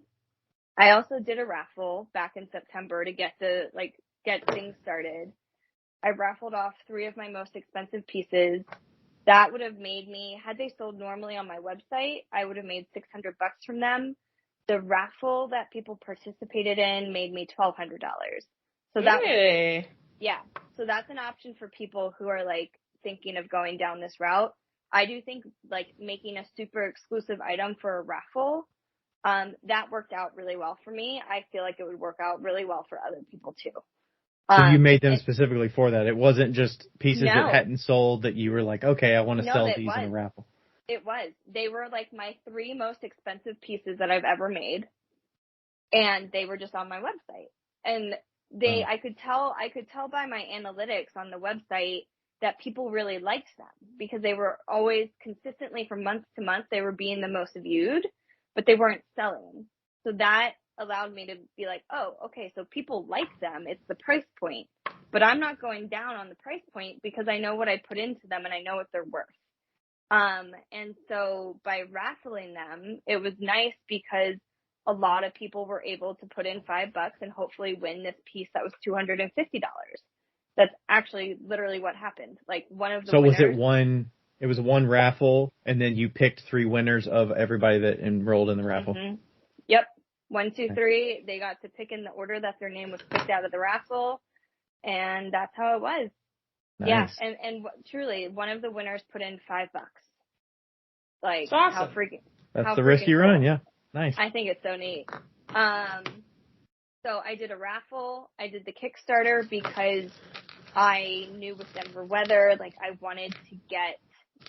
I also did a raffle back in September to get things started. I raffled off 3 of my most expensive pieces. That would have made me, had they sold normally on my website, I would have made $600 from them. The raffle that people participated in made me $1,200. So that really? Yeah. So that's an option for people who are like thinking of going down this route. I do think like making a super exclusive item for a raffle, that worked out really well for me. I feel like it would work out really well for other people too. So you made them specifically for that. It wasn't just pieces No. that hadn't sold that you were like, okay, I want to sell these in a raffle. It was. They were like my 3 most expensive pieces that I've ever made. And they were just on my website. And I could tell by my analytics on the website that people really liked them because they were always consistently from month to month, they were being the most viewed, but they weren't selling. So that allowed me to be like, oh, okay, so people like them. It's the price point, but I'm not going down on the price point because I know what I put into them and I know what they're worth. And so by raffling them, it was nice because a lot of people were able to put in $5 and hopefully win this piece that was $250. That's actually literally what happened. Like one of the winners. So it was one raffle and then you picked 3 winners of everybody that enrolled in the raffle? Mm-hmm. Yep. 1, 2, 3. They got to pick in the order that their name was picked out of the raffle. And that's how it was. Nice. Yeah. And truly, one of the winners put in $5. Like, awesome. how freaking. That's the risk you run, yeah. Nice. I think it's so neat. So I did a raffle. I did the Kickstarter because I knew with Denver weather, like I wanted to get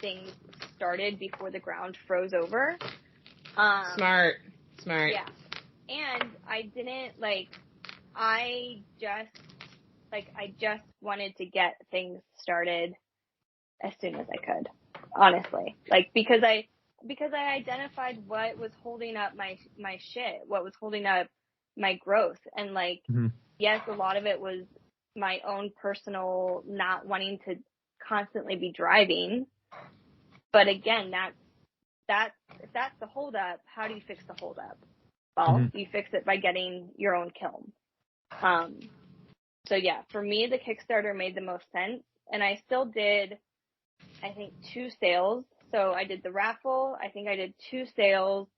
things started before the ground froze over. Smart. Yeah. And I didn't I just wanted to get things started as soon as I could, honestly. Like, because I identified what was holding up my shit, what was holding up my growth. And like, yes, a lot of it was my own personal not wanting to constantly be driving. But again, if that's the holdup, how do you fix the holdup? Well, you fix it by getting your own kiln. So yeah, for me, the Kickstarter made the most sense. And I still did, I think, 2 sales. So I did the raffle, I think I did 2 sales,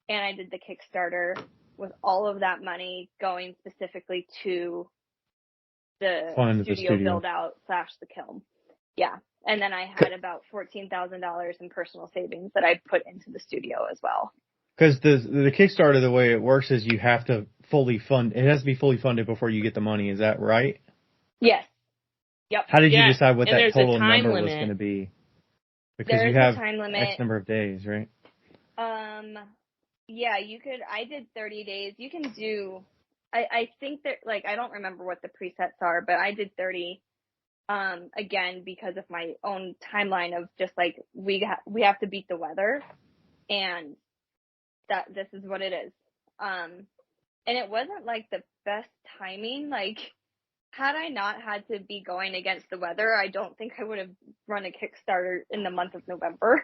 and I did the Kickstarter with all of that money going specifically to the studio build out / the kiln. Yeah. And then I had about $14,000 in personal savings that I put into the studio as well. Because the Kickstarter, the way it works is you have to it has to be fully funded before you get the money. Is that right? Yes. Yep. How did you decide what that total number was going to be? Because you have X number of days, right? Yeah, I did 30 days. You can do, I think that, like, I don't remember what the presets are, but I did 30, again, because of my own timeline of just like, we have to beat the weather, and this is what it is. And it wasn't like the best timing. Like, had I not had to be going against the weather, I don't think I would have run a Kickstarter in the month of November.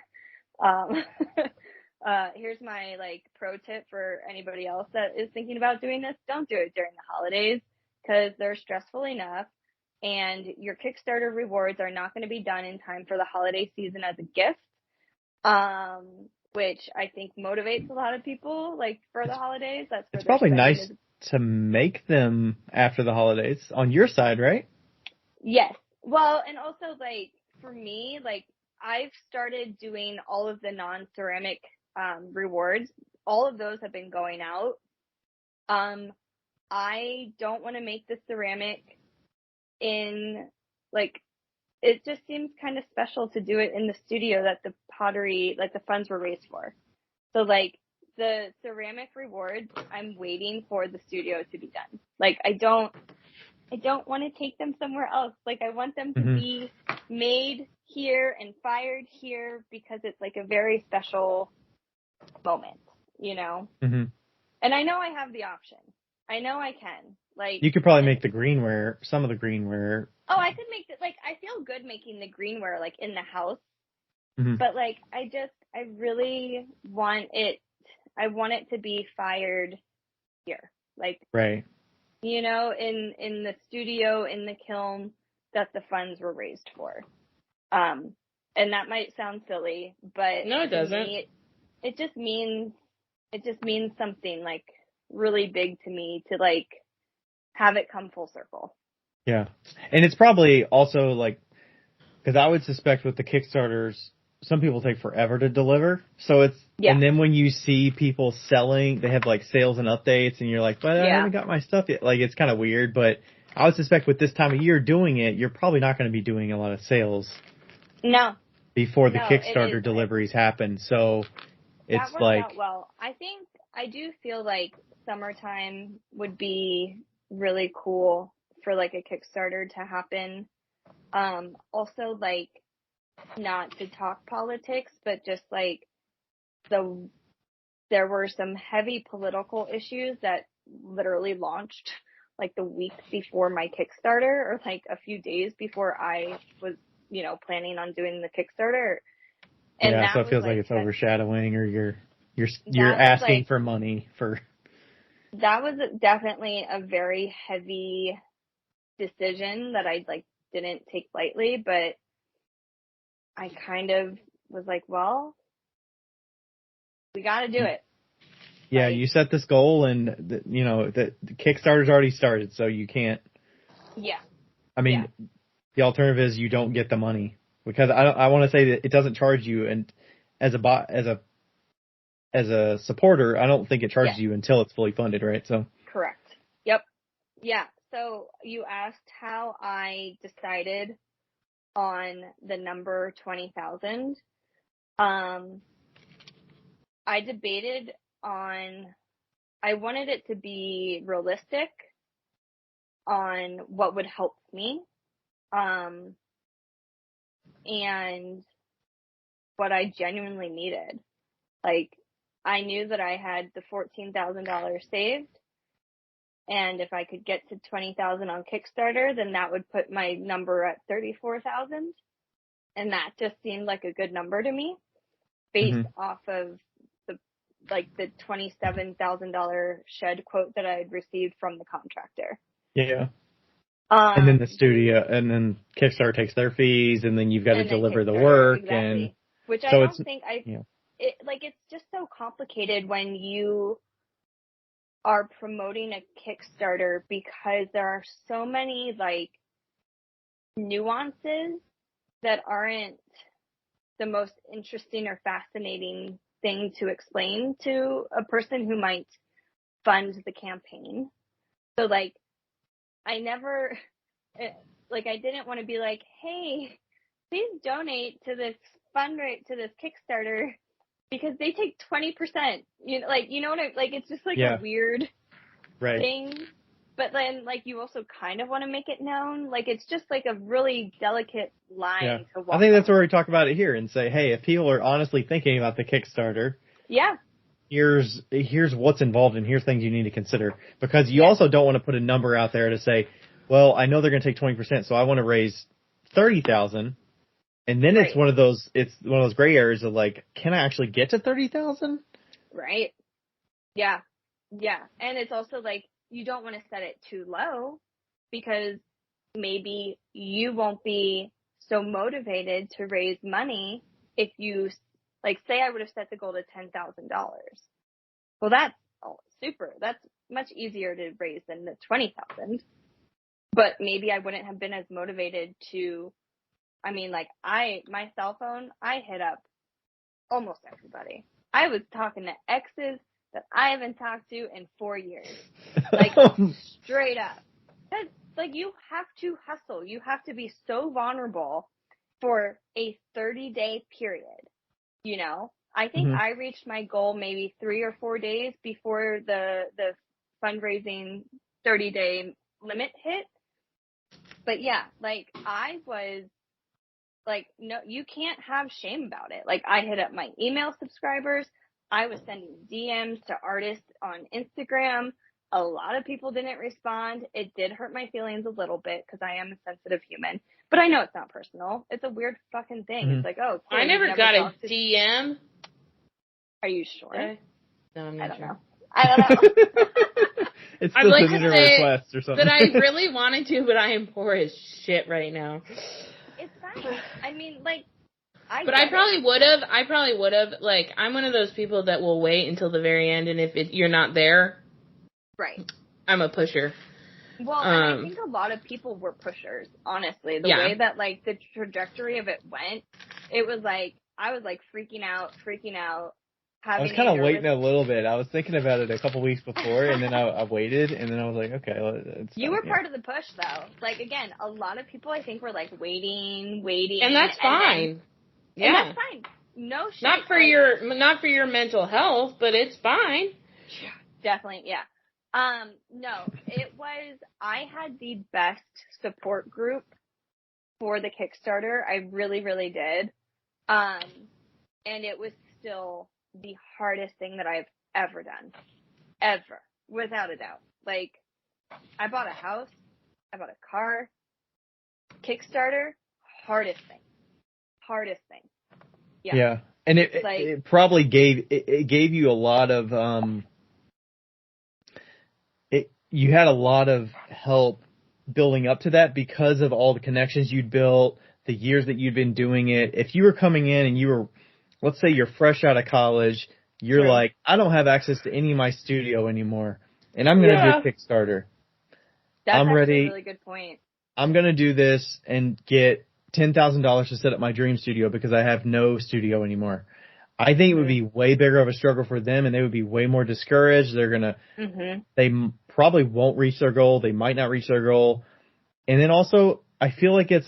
Here's my like pro tip for anybody else that is thinking about doing this. Don't do it during the holidays because they're stressful enough, and your Kickstarter rewards are not going to be done in time for the holiday season as a gift. Which I think motivates a lot of people, like, for the holidays. It's probably nice to make them after the holidays on your side, right? Yes. Well, and also, like, for me, like, I've started doing all of the non-ceramic rewards. All of those have been going out. I don't want to make the ceramic in, like, it just seems kind of special to do it in the studio that the pottery, like, the funds were raised for. So, like, the ceramic rewards, I'm waiting for the studio to be done. Like, I don't want to take them somewhere else. Like, I want them to be made here and fired here because it's like a very special moment, you know? Mm-hmm. And I know I have the option. I know I can. Like, you could probably make the greenware, some of the greenware. Oh, I could make it, like, I feel good making the greenware, like, in the house. Mm-hmm. But, like, I really want it to be fired here. Like, right. You know, in the studio, in the kiln that the funds were raised for. And that might sound silly, but no, it doesn't. Me, it just means something, like, really big to me to, like, have it come full circle. Yeah. And it's probably also like, because I would suspect with the Kickstarters, some people take forever to deliver. So it's, and then when you see people selling, they have like sales and updates and you're like, but I haven't got my stuff yet. Like, it's kind of weird, but I would suspect with this time of year doing it, you're probably not going to be doing a lot of sales. No. Before the Kickstarter deliveries happen. So it's that like. Out well. I do feel like summertime would be really cool for like a Kickstarter to happen. Also, like, not to talk politics, but just like there were some heavy political issues that literally launched like the week before my Kickstarter, or like a few days before I was, planning on doing the Kickstarter. And yeah, so it feels like it's overshadowing, or you're asking for money for. That was definitely a very heavy decision that I didn't take lightly, but I kind of was like, well, we got to do it. Yeah, you set this goal, and the Kickstarter's already started, so you can't. Yeah. I mean, the alternative is you don't get the money, because I want to say that it doesn't charge you, and as a supporter, I don't think it charges you until it's fully funded, right? So. Correct. Yep. Yeah. So you asked how I decided on the number 20,000. I debated on, I wanted it to be realistic on what would help me, and what I genuinely needed. Like, I knew that I had the $14,000 saved, and if I could get to 20,000 on Kickstarter, then that would put my number at 34,000. And that just seemed like a good number to me, based off of the $27,000 shed quote that I had received from the contractor. Yeah. And then the studio, and then Kickstarter takes their fees, and then you've got to deliver the work, and which I don't think it's just so complicated when you are promoting a Kickstarter, because there are so many nuances that aren't the most interesting or fascinating thing to explain to a person who might fund the campaign. So I never, I didn't want to be like, hey, please donate to this to this Kickstarter, because they take 20%. It's just a weird thing. But then you also kind of want to make it known. It's just a really delicate line to walk. I think that's where we talk about it here and say, hey, if people are honestly thinking about the Kickstarter, here's what's involved, and here's things you need to consider, because you also don't want to put a number out there to say, well, I know they're going to take 20%, so I want to raise 30,000. And then it's one of those gray areas of can I actually get to 30,000? Right. Yeah. Yeah. And it's also you don't want to set it too low, because maybe you won't be so motivated to raise money if you, say I would have set the goal to $10,000. Well, that's super. That's much easier to raise than the 20,000. But maybe I wouldn't have been as motivated to, my cell phone, I hit up almost everybody. I was talking to exes that I haven't talked to in 4 years. Straight up. Because, you have to hustle. You have to be so vulnerable for a 30-day period. I think I reached my goal maybe 3 or 4 days before the fundraising 30-day limit hit. But yeah, I was Like, no, you can't have shame about it. Like, I hit up my email subscribers. I was sending DMs to artists on Instagram. A lot of people didn't respond. It did hurt my feelings a little bit because I am a sensitive human. But I know it's not personal. It's a weird fucking thing. Mm-hmm. It's like, oh, cool. I never got a DM. Are you sure? No, I'm not sure. I don't know. It's still like a request or something. That I really wanted to, but I am poor as shit right now. It's fine. I mean, like, I probably would have. Like, I'm one of those people that will wait until the very end, and if you're not there, right, I'm a pusher. Well, and I think a lot of people were pushers, honestly. The way that, like, the trajectory of it went, it was like, I was, like, freaking out. I was kind of waiting a little bit. I was thinking about it a couple weeks before, and then I waited, and then I was like, okay. It's you were part of the push, though. Like, again, a lot of people, I think, were, like, waiting. And that's fine. And that's fine. No shit. Not for your mental health, but it's fine. Yeah, definitely, yeah. No, I had the best support group for the Kickstarter. I really, really did. And it was still the hardest thing that I've ever done. Ever. Without a doubt. Like, I bought a house. I bought a car. Kickstarter, hardest thing. Yeah. Yeah. And it probably gave you a lot of, you had a lot of help building up to that because of all the connections you'd built, the years that you'd been doing it. If you were coming in and you were, let's say you're fresh out of college, you're like, I don't have access to any of my studio anymore, and I'm going to do a Kickstarter. That's actually a really good point. I'm going to do this and get $10,000 to set up my dream studio because I have no studio anymore. I think it would be way bigger of a struggle for them, and they would be way more discouraged. They're going to, they probably won't reach their goal. They might not reach their goal. And then also, I feel like it's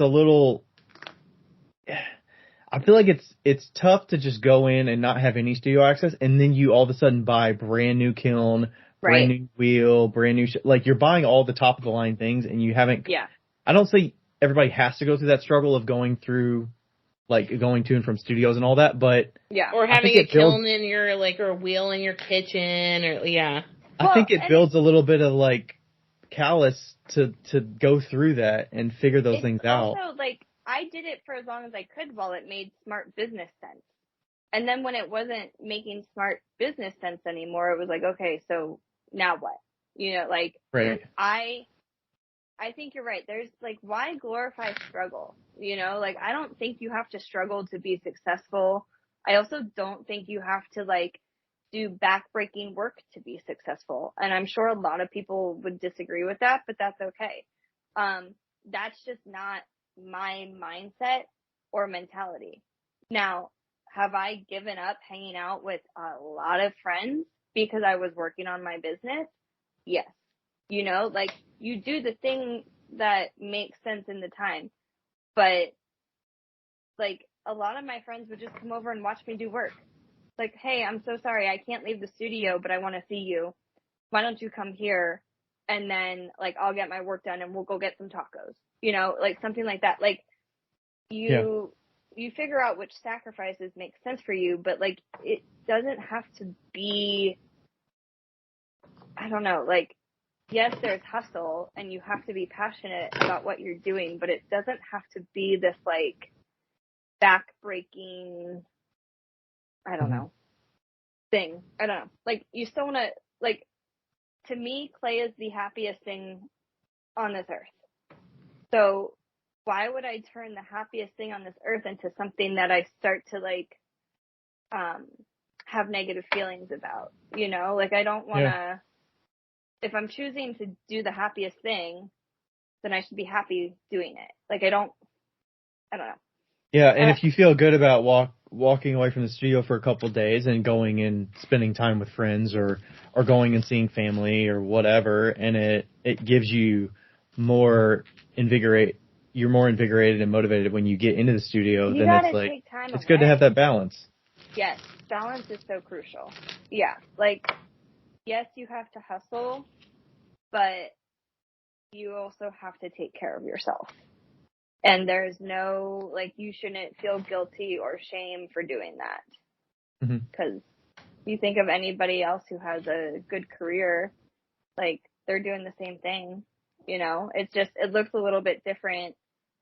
it's tough to just go in and not have any studio access, and then you all of a sudden buy brand new kiln, brand new wheel, brand new like you're buying all the top of the line things, and you haven't. Yeah. I don't say everybody has to go through that struggle of going through, like going to and from studios and all that, but or having a kiln in your or a wheel in your kitchen, or I think it builds a little bit of like callous to go through that and figure those things out. Also, like, I did it for as long as I could while it made smart business sense. And then when it wasn't making smart business sense anymore, it was like, okay, so now what? You know, like, I think you're right. There's, like, why glorify struggle? You know, like, I don't think you have to struggle to be successful. I also don't think you have to, like, do backbreaking work to be successful. And I'm sure a lot of people would disagree with that, but that's okay. That's just not my mindset or mentality. Now, have I given up hanging out with a lot of friends because I was working on my business? Yes. You know, like, you do the thing that makes sense in the time. But, like, a lot of my friends would just come over and watch me do work. Like, hey, I'm so sorry, I can't leave the studio, but I want to see you. Why don't you come here? And then, like, I'll get my work done and we'll go get some tacos. You know, like, something like that. Like, you figure out which sacrifices make sense for you, but, like, it doesn't have to be, I don't know, like, yes, there's hustle and you have to be passionate about what you're doing, but it doesn't have to be this, like, back-breaking, I don't know, thing. I don't know. Like, you still want to, like, to me, clay is the happiest thing on this earth. So why would I turn the happiest thing on this earth into something that I start to, like, have negative feelings about? You know, like, I don't want to, if I'm choosing to do the happiest thing, then I should be happy doing it. Like, I don't know. Yeah, and if you feel good about walking away from the studio for a couple of days and going and spending time with friends or going and seeing family or whatever, and it gives you more you're more invigorated and motivated when you get into the studio, then it's like, it's good to have that balance. Yes, balance is so crucial. Yeah, like, yes, you have to hustle, but you also have to take care of yourself. And there's no, like, you shouldn't feel guilty or shame for doing that. Because you think of anybody else who has a good career, like, they're doing the same thing, you know? It's just, it looks a little bit different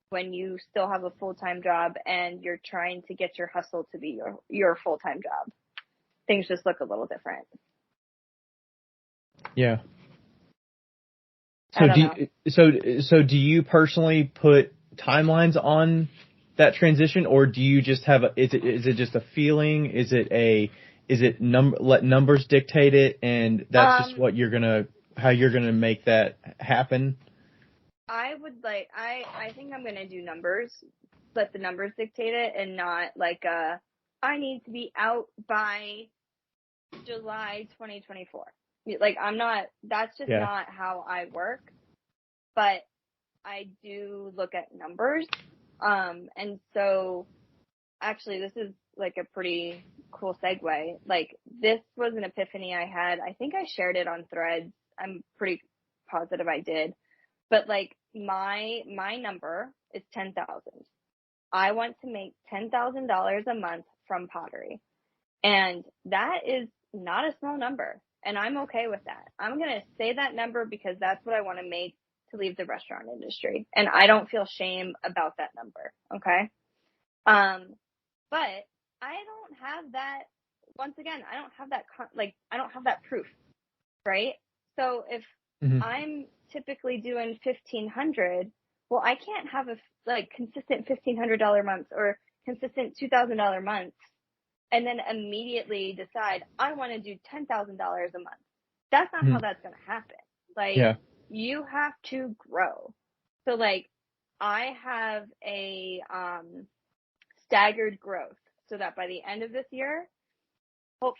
when you still have a full-time job and you're trying to get your hustle to be your full-time job. Things just look a little different. Yeah. So do you personally put timelines on that transition, or do you just have is it just a feeling? Is it let numbers dictate it, and that's just what how you're gonna make that happen? I would I think I'm gonna do numbers, let the numbers dictate it, and not like I need to be out by July 2024. Like, that's just not how I work, but I do look at numbers. And so actually this is like a pretty cool segue. Like, this was an epiphany I had. I think I shared it on Threads. I'm pretty positive I did. But like, my number is 10,000. I want to make $10,000 a month from pottery. And that is not a small number. And I'm okay with that. I'm going to say that number because that's what I want to make to leave the restaurant industry. And I don't feel shame about that number. Okay. But I don't have that. Once again, I don't have that, I don't have that proof. Right. So if I'm typically doing 1,500, well, I can't have a consistent $1,500 months or consistent $2,000 months and then immediately decide I want to do $10,000 a month. That's not how that's going to happen. Like, you have to grow. So like, I have a staggered growth so that by the end of this year, by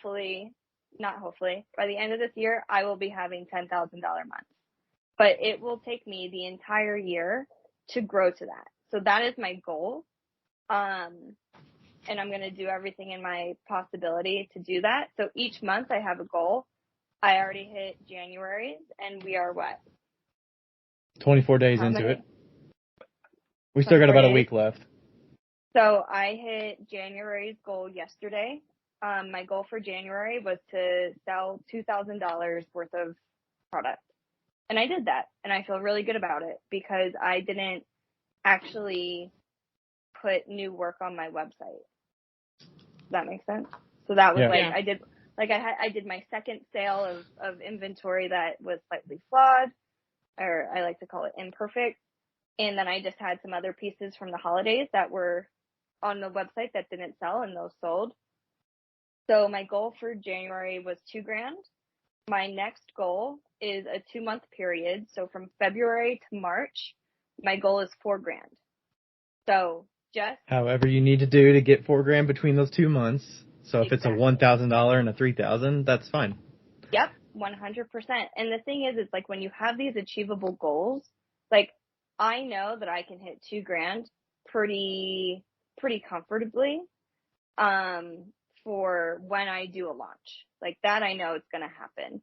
the end of this year, I will be having $10,000 months. But it will take me the entire year to grow to that. So that is my goal. And I'm going to do everything in my possibility to do that. So each month I have a goal. I already hit January's, and we are what? 24 days into it. We still got about a week left. So I hit January's goal yesterday. My goal for January was to sell $2,000 worth of product. And I did that, and I feel really good about it because I didn't actually put new work on my website. Does that make sense? So that was I did my second sale of inventory that was slightly flawed, or I like to call it imperfect. And then I just had some other pieces from the holidays that were on the website that didn't sell, and those sold. So my goal for January was $2,000. My next goal is a 2-month period. So from February to March, my goal is $4,000. So just however you need to do to get $4,000 between those 2 months. So if it's a $1,000 and a $3,000, that's fine. Yep, 100%. And the thing is, it's like when you have these achievable goals, like, I know that I can hit $2,000 pretty comfortably for when I do a launch. Like, that I know it's going to happen.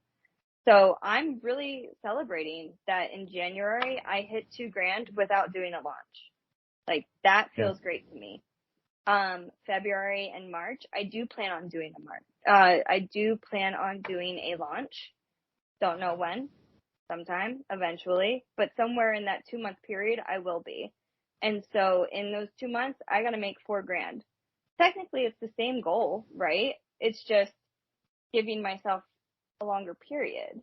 So I'm really celebrating that in January I hit $2,000 without doing a launch. Like, that feels great to me. February and March, I do plan on doing a launch. Don't know when, sometime, eventually, but somewhere in that 2-month period, I will be. And so in those 2 months, I got to make $4,000. Technically, it's the same goal, right? It's just giving myself a longer period.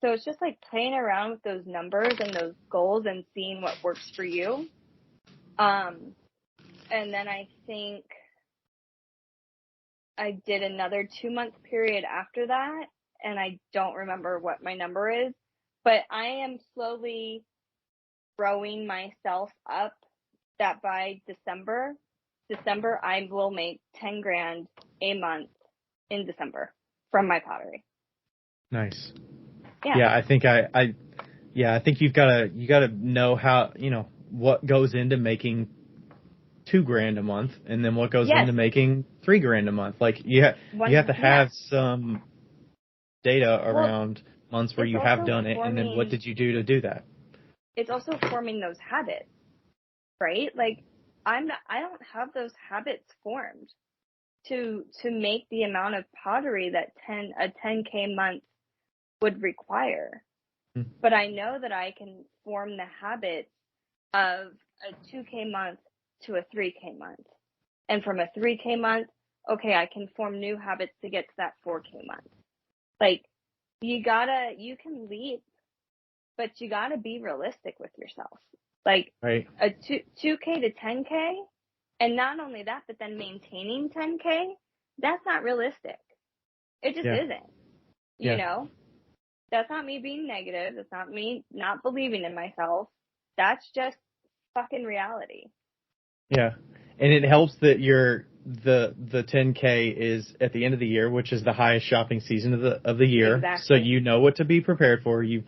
So it's just like playing around with those numbers and those goals and seeing what works for you. And then I think I did another 2-month period after that, and I don't remember what my number is, but I am slowly growing myself up that by December, I will make $10,000 a month in December from my pottery. Nice. Yeah, I think I think you gotta know how, what goes into making $2,000 a month, and then what goes into making $3,000 a month. Like, you have to have some data around months where you have done it, and then what did you do to do that? It's also forming those habits. right? Like, I don't have those habits formed to make the amount of pottery that a 10K month would require. Mm-hmm. But I know that I can form the habit of a 2K month to a 3K month. And from a 3K month, okay, I can form new habits to get to that 4K month. Like, you can leap, but you gotta be realistic with yourself. Like, right. a 2K to 10K, and not only that, but then maintaining 10K, that's not realistic. It just isn't. You know? That's not me being negative. That's not me not believing in myself. That's just fucking reality. Yeah. And it helps that the 10K is at the end of the year, which is the highest shopping season of the year. Exactly. So you know what to be prepared for. You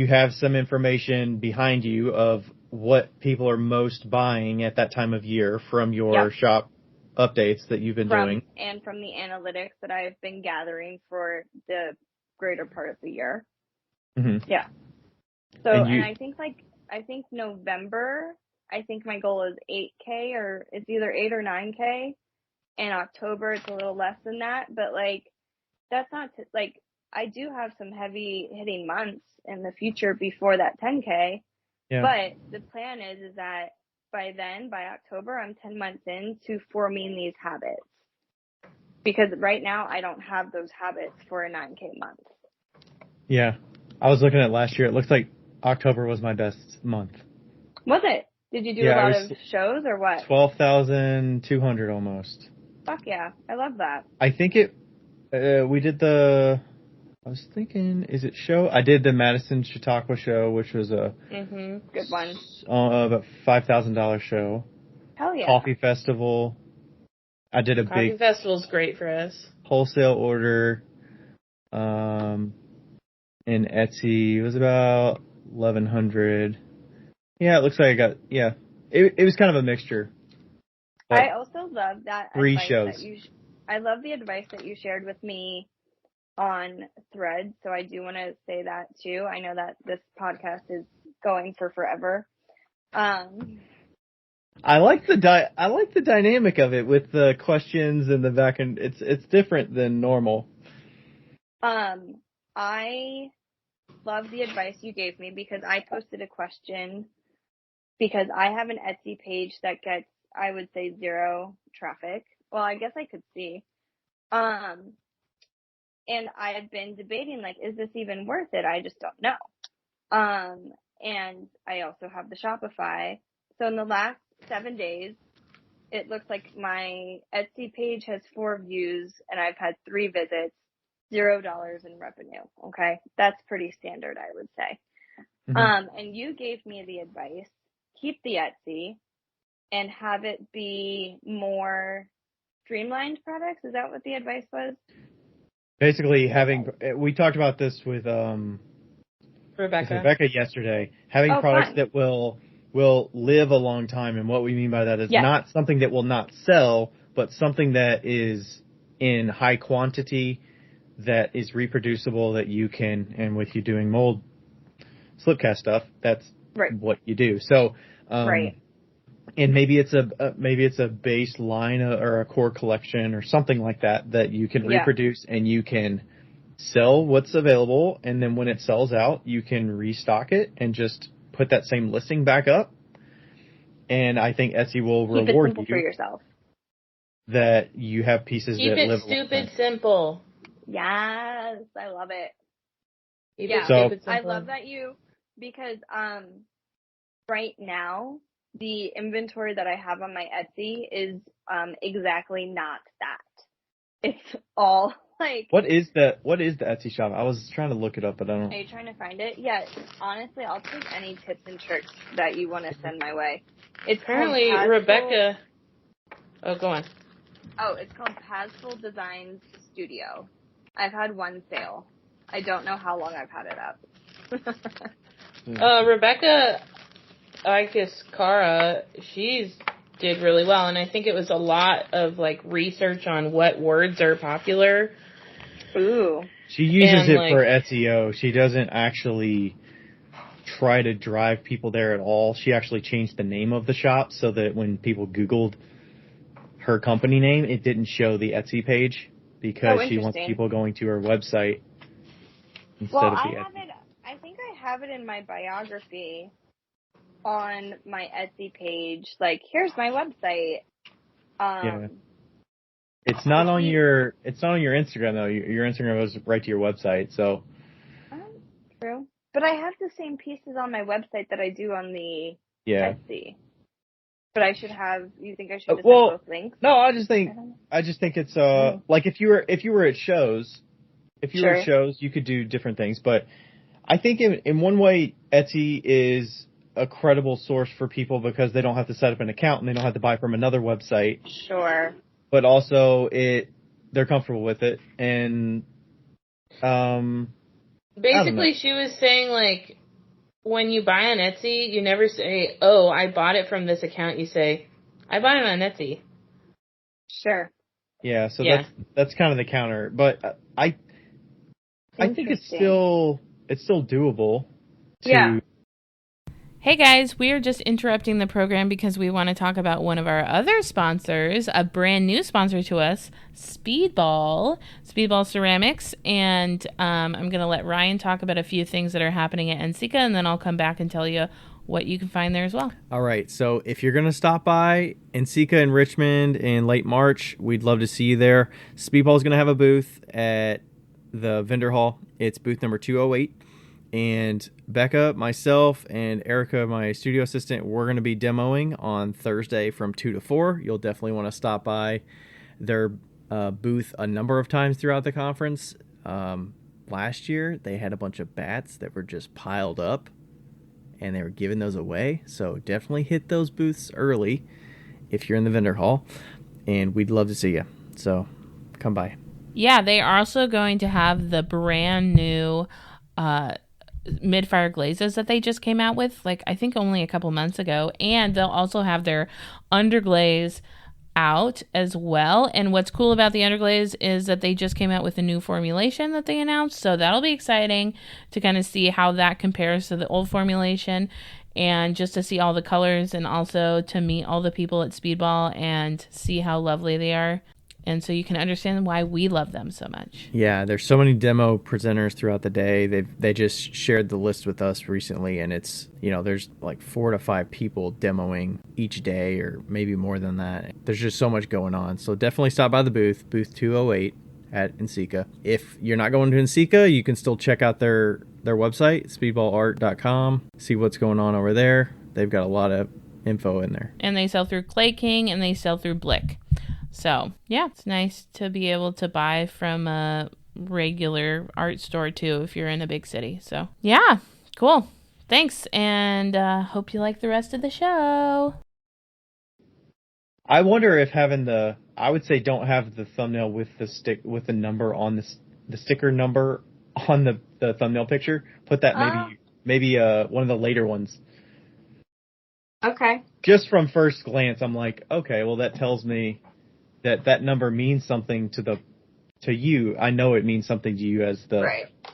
have some information behind you of what people are most buying at that time of year from your shop updates that you've been doing. And from the analytics that I've been gathering for the greater part of the year. Mm-hmm. Yeah. So, and I think November, I think my goal is 8K, or it's either 8 or 9K. In October, it's a little less than that, but like, that's not, like, I do have some heavy hitting months in the future before that 10K. Yeah. But the plan is that by October, I'm 10 months into forming these habits. Because right now, I don't have those habits for a 9K month. Yeah. I was looking at last year. It looks like October was my best month. Was it? Did you do a lot of shows or what? 12,200 almost. Fuck yeah. I love that. I think we did I was thinking, is it show? I did the Madison Chautauqua show, which was a good one. About $5,000 show. Hell yeah. Coffee festival. I did a Coffee festival's great for us. Wholesale order. In Etsy, it was about 1,100. Yeah, it looks like I got. Yeah, it was kind of a mixture. I also love that 3 advice shows. I love the advice that you shared with me on Thread, so I do want to say that too. I know that this podcast is going for forever. I like the dynamic of it with the questions and the back end. It's different than normal. I love the advice you gave me because I posted a question because I have an Etsy page that gets, I would say, 0 traffic. Well, I guess I could see. And I had been debating, like, is this even worth it? I just don't know. And I also have the Shopify. So in the last 7 days, it looks like my Etsy page has 4 views and I've had 3 visits, $0 in revenue. Okay. That's pretty standard, I would say. Mm-hmm. And you gave me the advice, keep the Etsy and have it be more streamlined products. Is that what the advice was? Basically we talked about this with, Rebecca yesterday, having products that will live a long time. And what we mean by that is not something that will not sell, but something that is in high quantity, that is reproducible, that you can, and with you doing mold slipcast stuff, that's what you do. So, and maybe it's a base line or a core collection or something like that you can reproduce and you can sell what's available. And then when it sells out, you can restock it and just put that same listing back up. And I think Etsy will reward you for yourself. That you have pieces that live. Keep it stupid simple. Yes, I love it. I love that because right now the inventory that I have on my Etsy is exactly not that. It's all like. What is the Etsy shop? I was trying to look it up, but I don't. Are you trying to find it? Yeah, honestly, I'll take any tips and tricks that you want to send my way. It's apparently Rebecca. Oh, go on. Oh, it's called Pastel Designs Studio. I've had 1 sale. I don't know how long I've had it up. Rebecca, I guess Cara, she's did really well, and I think it was a lot of like research on what words are popular. Ooh. She uses it for SEO. She doesn't actually try to drive people there at all. She actually changed the name of the shop so that when people Googled her company name, it didn't show the Etsy page because she wants people going to her website instead of the Etsy. I think I have it in my biography on my Etsy page. Like, here's my website. Yeah. It's not on your Instagram though. Your Instagram goes right to your website, so. True. But I have the same pieces on my website that I do on the Etsy. But I should have. You think I should just have both links? No, I just think it's like if you were at shows, you could do different things. But I think in one way, Etsy is a credible source for people because they don't have to set up an account and they don't have to buy from another website. Sure. But also they're comfortable with it and basically she was saying like when you buy on Etsy, you never say, "Oh, I bought it from this account." You say, "I bought it on Etsy." Sure. Yeah, so that's kind of the counter, but I think it's still doable. Hey guys, we are just interrupting the program because we want to talk about one of our other sponsors, a brand new sponsor to us, Speedball Ceramics, and I'm going to let Ryan talk about a few things that are happening at NCECA, and then I'll come back and tell you what you can find there as well. All right, so if you're going to stop by NCECA in Richmond in late March, we'd love to see you there. Speedball is going to have a booth at the vendor hall. It's booth number 208. And Becca, myself, and Erica, my studio assistant, we're going to be demoing on Thursday from 2 to 4. You'll definitely want to stop by their booth a number of times throughout the conference. Last year, they had a bunch of bats that were just piled up, and they were giving those away. So definitely hit those booths early if you're in the vendor hall, and we'd love to see you. So come by. Yeah, they are also going to have the brand new mid-fire glazes that they just came out with, like I think only a couple months ago, and they'll also have their underglaze out as well. And what's cool about the underglaze is that they just came out with a new formulation that they announced, so that'll be exciting to kind of see how that compares to the old formulation and just to see all the colors and also to meet all the people at Speedball and see how lovely they are. And so you can understand why we love them so much. Yeah, there's so many demo presenters throughout the day. They just shared the list with us recently, and it's, there's like 4 to 5 people demoing each day or maybe more than that. There's just so much going on. So definitely stop by the booth 208 at NCECA. If you're not going to NCECA, you can still check out their website, speedballart.com, see what's going on over there. They've got a lot of info in there. And they sell through Clay King and they sell through Blick. So, yeah, it's nice to be able to buy from a regular art store, too, if you're in a big city. So, yeah, cool. Thanks, and hope you like the rest of the show. I wonder if having I would say don't have the thumbnail with the number on the sticker number on the thumbnail picture. Put that maybe one of the later ones. Okay. Just from first glance, I'm like, okay, well, that tells me that number means something to you. I know it means something to you as the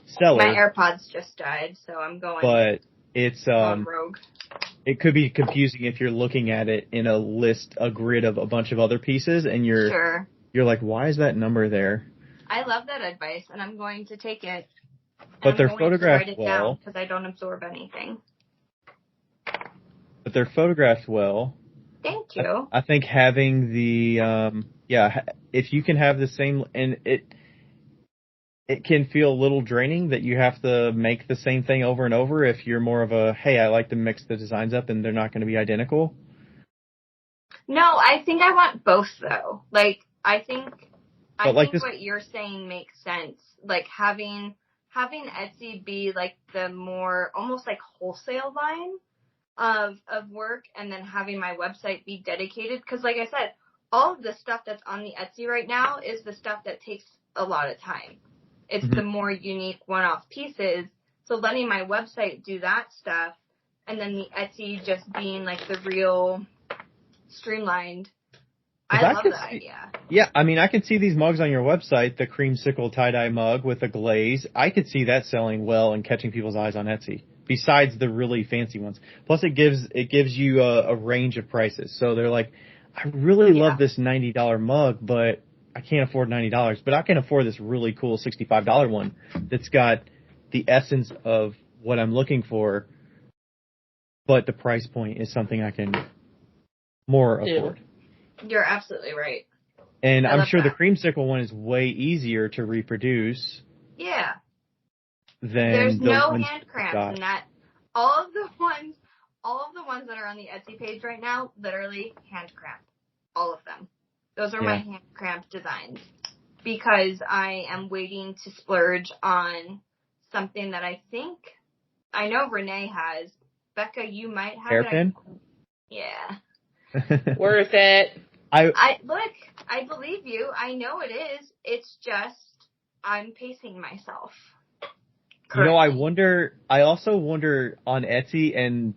seller. My AirPods just died, so I'm going. But it's rogue. It could be confusing if you're looking at it in a grid of a bunch of other pieces, and you're like, why is that number there? I love that advice, and I'm going to take it. But they're photographed well because I don't absorb anything. But they're photographed well. Thank you. I think having the if you can have the same, and it can feel a little draining that you have to make the same thing over and over if you're more of a, hey, I like to mix the designs up and they're not going to be identical. No, I think I want both though. Like I think what you're saying makes sense. Like having Etsy be like the more almost like wholesale line of work, and then having my website be dedicated, because like I said, all of the stuff that's on the Etsy right now is the stuff that takes a lot of time. It's the more unique one-off pieces. So letting my website do that stuff, and then the Etsy just being like the real streamlined. I love that idea. Yeah, I mean, I could see these mugs on your website, the creamsicle tie-dye mug with a glaze. I could see that selling well and catching people's eyes on Etsy. besides the really fancy ones. Plus, it gives you a range of prices. So they're like, I really love this $90 mug, but I can't afford $90. But I can afford this really cool $65 one that's got the essence of what I'm looking for, but the price point is something I can more afford. You're absolutely right. And I'm sure the creamsicle one is way easier to reproduce. Yeah. There's no hand cramps in that. All of the ones that are on the Etsy page right now, literally hand cramp. All of them. Those are my hand cramp designs. Because I am waiting to splurge on something that I know Renee has. Becca, you might have hairpin? Yeah. Worth it. I believe you. I know it is. It's just I'm pacing myself. Currently. I also wonder on Etsy, and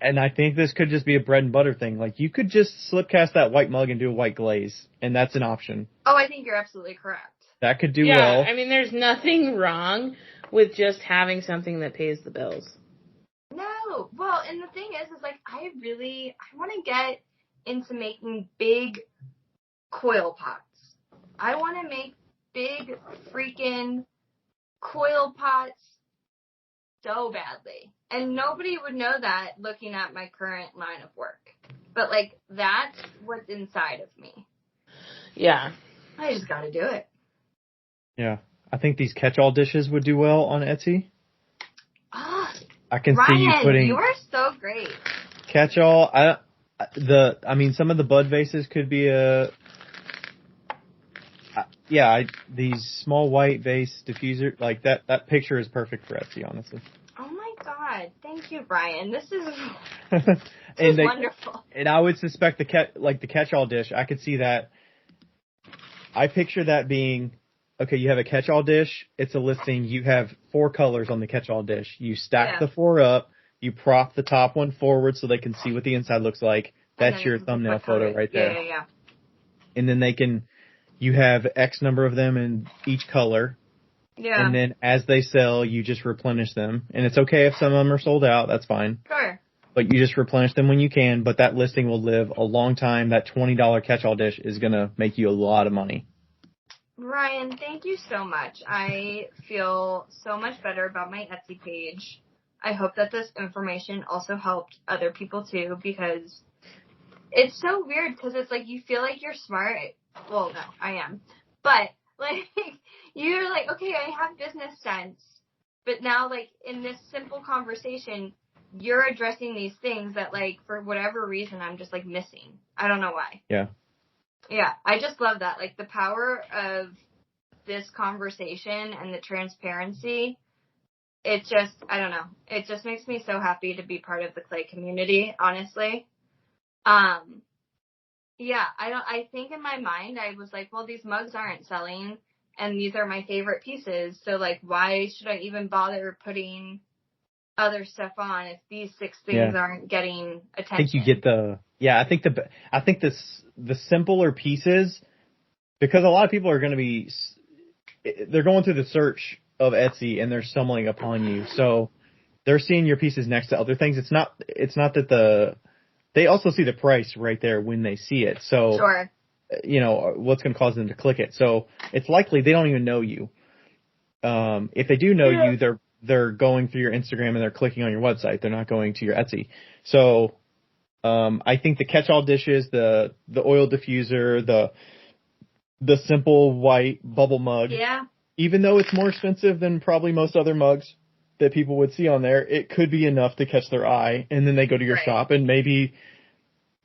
I think this could just be a bread and butter thing. Like, you could just slip cast that white mug and do a white glaze, and that's an option. Oh, I think you're absolutely correct. That could do well. I mean, there's nothing wrong with just having something that pays the bills. No. Well, and the thing is like, I want to get into making big coil pots. I want to make big freaking coil pots so badly. And nobody would know that looking at my current line of work. But, like, that's what's inside of me. Yeah. I just gotta do it. Yeah. I think these catch-all dishes would do well on Etsy. I can Ryan, see you putting... you are so great. Catch-all. Some of the bud vases could be these small white vase diffuser, like that picture is perfect for Etsy, honestly. Oh my God. Thank you, Brian. This is wonderful. And I would suspect the catch-all dish, I could see that. I picture that being, okay, you have a catch-all dish, it's a listing, you have 4 colors on the catch-all dish. You stack the 4 up, you prop the top one forward so they can see what the inside looks like. That's your thumbnail photo right there. Yeah. And then you have X number of them in each color. Yeah. And then as they sell, you just replenish them. And it's okay if some of them are sold out. That's fine. Sure. But you just replenish them when you can. But that listing will live a long time. That $20 catch-all dish is going to make you a lot of money. Ryan, thank you so much. I feel so much better about my Etsy page. I hope that this information also helped other people too, because it's so weird because it's like you feel like you're smart. Well, no, I am. But, like, you're like, okay, I have business sense. But now, like, in this simple conversation, you're addressing these things that, like, for whatever reason, I'm just, like, missing. I don't know why. Yeah. Yeah, I just love that. Like, the power of this conversation and the transparency, it just, I don't know. It just makes me so happy to be part of the clay community, honestly. Yeah, I think in my mind, I was like, well, these mugs aren't selling, and these are my favorite pieces, so, like, why should I even bother putting other stuff on if these 6 things aren't getting attention? I think you get I think the simpler pieces, because a lot of people are going to be, they're going through the search of Etsy, and they're stumbling upon you, so they're seeing your pieces next to other things. It's not that they also see the price right there when they see it. So, sure. What's going to cause them to click it. So it's likely they don't even know you. If they do know you, they're going through your Instagram and they're clicking on your website. They're not going to your Etsy. So, I think the catch-all dishes, the oil diffuser, the simple white bubble mug, even though it's more expensive than probably most other mugs that people would see on there, it could be enough to catch their eye, and then they go to your shop, and maybe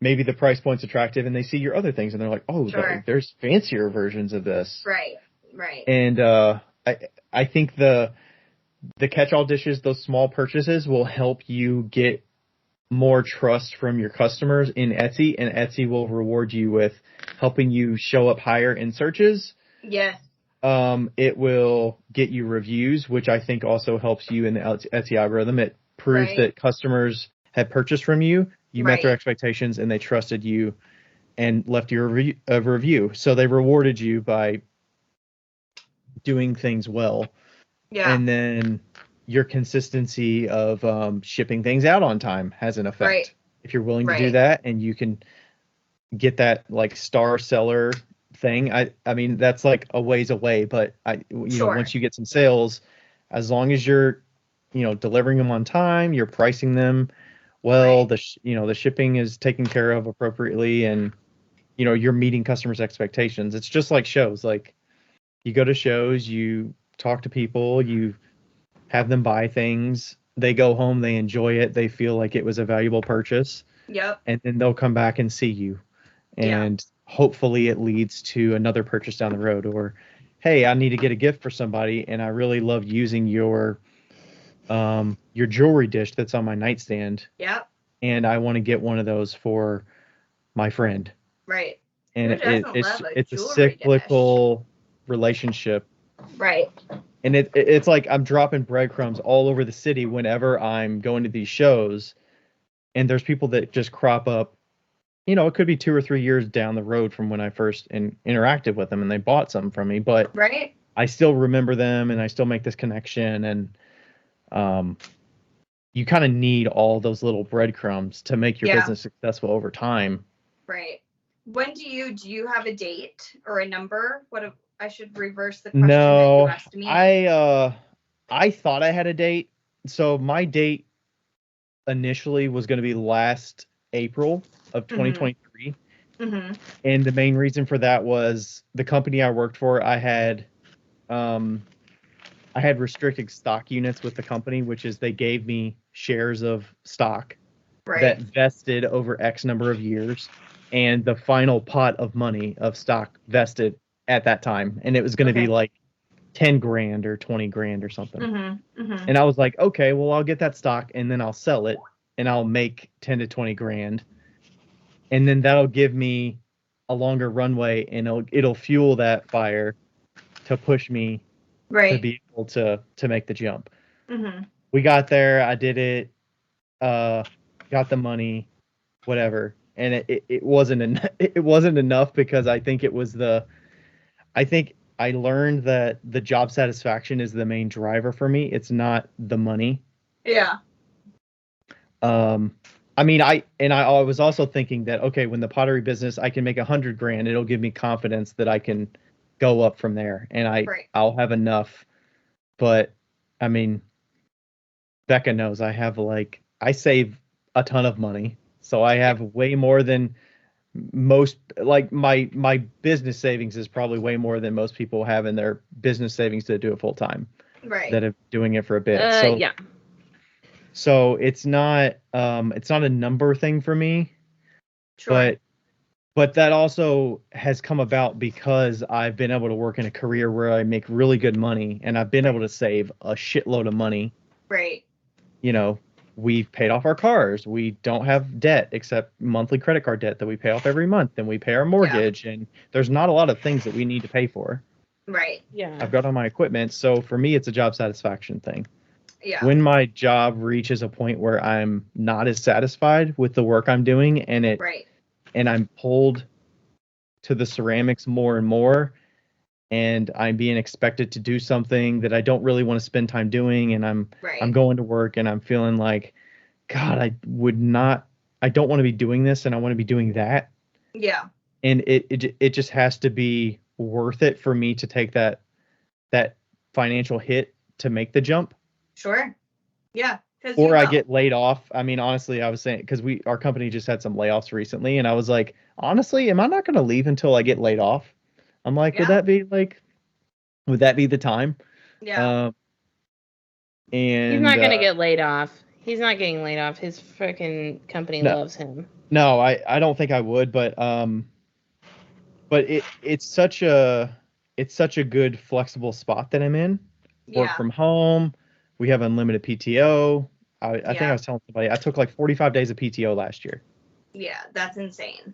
the price point's attractive, and they see your other things, and they're like, oh, there's fancier versions of this. Right. And I think the catch-all dishes, those small purchases, will help you get more trust from your customers in Etsy, and Etsy will reward you with helping you show up higher in searches. Yes. It will get you reviews, which I think also helps you in the Etsy algorithm. It proves that customers have purchased from you, you met their expectations, and they trusted you and left you a review. So they rewarded you by doing things well. Yeah. And then your consistency of shipping things out on time has an effect. Right. If you're willing to do that and you can get that like star seller thing, I mean that's like a ways away, but you know, once you get some sales, as long as you're, you know, delivering them on time, you're pricing them well, the shipping is taken care of appropriately, and you know, you're meeting customers' expectations. It's just like shows. Like you go to shows, you talk to people, you have them buy things, they go home, they enjoy it, they feel like it was a valuable purchase. Yep. And then they'll come back and see you. And hopefully it leads to another purchase down the road. Or, hey, I need to get a gift for somebody and I really love using your jewelry dish that's on my nightstand. Yep. And I want to get one of those for my friend. Right. And it's a cyclical relationship. Right. And it's like I'm dropping breadcrumbs all over the city whenever I'm going to these shows, and there's people that just crop up. You know, it could be 2 or 3 years down the road from when I first interacted with them and they bought something from me, but I still remember them and I still make this connection. And you kind of need all those little breadcrumbs to make your business successful over time. Right. When do you have a date or a number? I should reverse the question that you asked me. I thought I had a date. So my date initially was going to be last April of 2023. Mm-hmm. And the main reason for that was the company I worked for, I had restricted stock units with the company, which is they gave me shares of stock that vested over X number of years. And the final pot of money of stock vested at that time. And it was going to be like 10 grand or 20 grand or something. Mm-hmm. Mm-hmm. And I was like, okay, well, I'll get that stock and then I'll sell it and I'll make 10 to 20 grand. And then that'll give me a longer runway and it'll fuel that fire to push me to be able to make the jump. Mm-hmm. We got there. I did it, got the money, whatever. And it wasn't enough because I think I learned that the job satisfaction is the main driver for me. It's not the money. Yeah. I mean, I was also thinking that, okay, when the pottery business, I can make 100 grand, it'll give me confidence that I can go up from there and I'll have enough. But I mean, Becca knows I save a ton of money. So I have way more than most, like my business savings is probably way more than most people have in their business savings that do it full time. That are doing it for a bit. So it's not a number thing for me. Sure. But that also has come about because I've been able to work in a career where I make really good money and I've been able to save a shitload of money. Right. You know, we've paid off our cars. We don't have debt except monthly credit card debt that we pay off every month, and we pay our mortgage, and there's not a lot of things that we need to pay for. Right. Yeah. I've got all my equipment, so for me it's a job satisfaction thing. Yeah. When my job reaches a point where I'm not as satisfied with the work I'm doing and I'm pulled to the ceramics more and more, and I'm being expected to do something that I don't really want to spend time doing, and I'm going to work and I'm feeling like, God, I don't want to be doing this and I want to be doing that. Yeah. And it just has to be worth it for me to take that financial hit to make the jump. Sure. Yeah. Or I get laid off. I mean, honestly, I was saying, because our company just had some layoffs recently, and I was like, honestly, am I not going to leave until I get laid off? I'm like, would that be the time? Yeah. And he's not going to get laid off. He's not getting laid off. His freaking company loves him. No, I don't think I would, but it's such a good flexible spot that I'm in. Work from home. We have unlimited PTO. I think I was telling somebody I took like 45 days of PTO last year. Yeah, that's insane.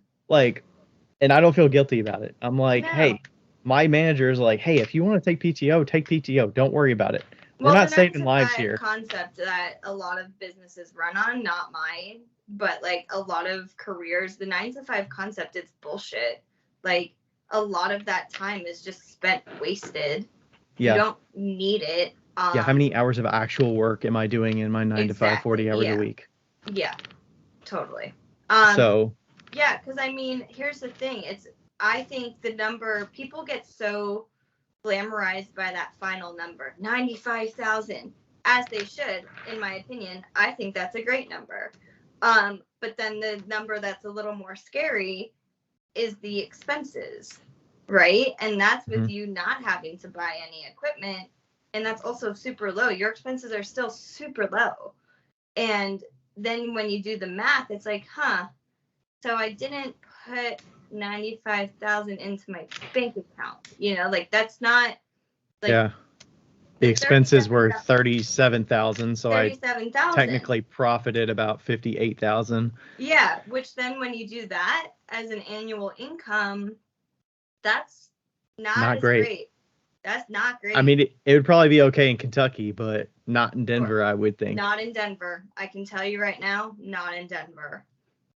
And I don't feel guilty about it. I'm like, hey, my manager is like, hey, if you want to take PTO, take PTO. Don't worry about it. We're not saving lives here. Concept that a lot of businesses run on, not mine, but like a lot of careers, the 9-to-5 concept is bullshit. Like a lot of that time is just spent wasted. Yeah. You don't need it. Yeah, how many hours of actual work am I doing in my 9 to 5, 40 hours a week? Yeah, totally. Yeah, because I mean, here's the thing. I think the number, people get so glamorized by that final number, 95,000, as they should, in my opinion. I think that's a great number. But then the number that's a little more scary is the expenses, right? And that's with you not having to buy any equipment. And that's also super low. Your expenses are still super low. And then when you do the math, it's like, so I didn't put 95,000 into my bank account. You know, like that's not like, yeah. The expenses were 37,000, so 37,000. I technically profited about 58,000. Yeah, which then when you do that as an annual income, that's not great. That's not great. I mean, it would probably be okay in Kentucky, but not in Denver, I would think. Not in Denver. I can tell you right now, not in Denver.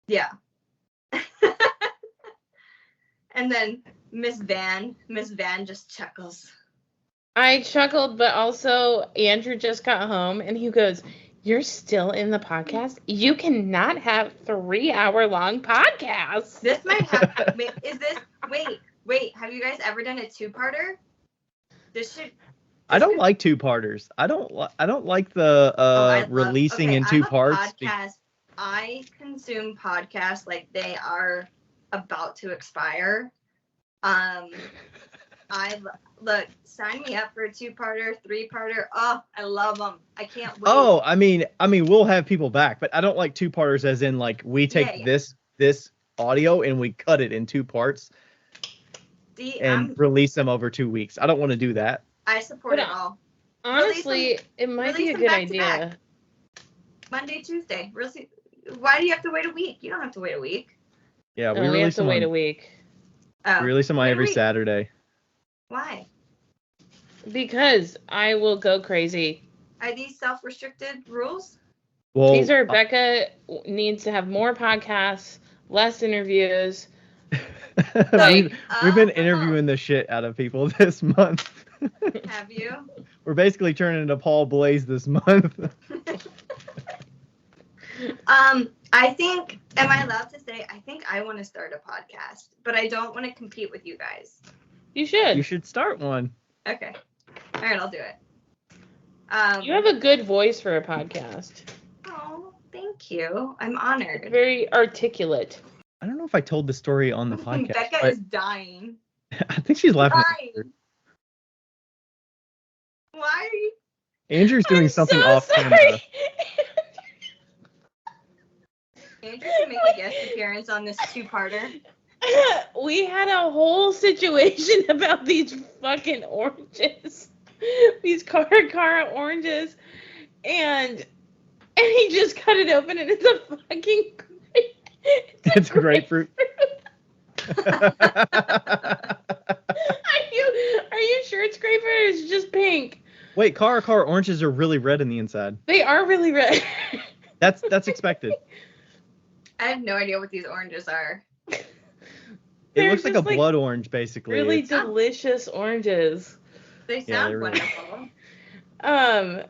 Yeah. And then Miss Van just chuckles. I chuckled, but also Andrew just got home and he goes, "You're still in the podcast? You cannot have 3-hour-long podcasts." This might have, wait, have you guys ever done a 2-parter? I don't like 2-parters. I don't like the releasing in 2 parts. I consume podcasts like they are about to expire. Look, sign me up for a 2-parter, 3-parter. Oh, I love them. I can't wait. Oh, I mean, we'll have people back, but I don't like 2-parters as in like we take this audio and we cut it in 2 parts and release them over 2 weeks. I don't want to do that. I support it all. Honestly, it might be a good idea. Monday, Tuesday. Why do you have to wait a week? You don't have to wait a week. Yeah, we have to wait a week. We release them every Saturday. Why? Because I will go crazy. Are these self-restricted rules? Well, these are Becca needs to have more podcasts, less interviews. We've been interviewing the shit out of people this month. Have you? We're basically turning into Paul Blaze this month. I think, am I allowed to say, I think I want to start a podcast, but I don't want to compete with you guys. You should. You should start one. Okay. All right, I'll do it. You have a good voice for a podcast. Oh, thank you. I'm honored. Very articulate. I don't know if I told the story on the podcast. Becca is dying. I think she's laughing. Why are you? Andrew's doing something off camera. Andrew can make a guest appearance on this 2-parter. We had a whole situation about these fucking oranges. These Cara oranges. And he just cut it open and it's a fucking It's grapefruit. Are you sure it's grapefruit or is it just pink? Wait, Cara oranges are really red in the inside. They are really red. That's expected. I have no idea what these oranges are. It looks like a blood orange, basically. Really delicious oranges. They sound wonderful. And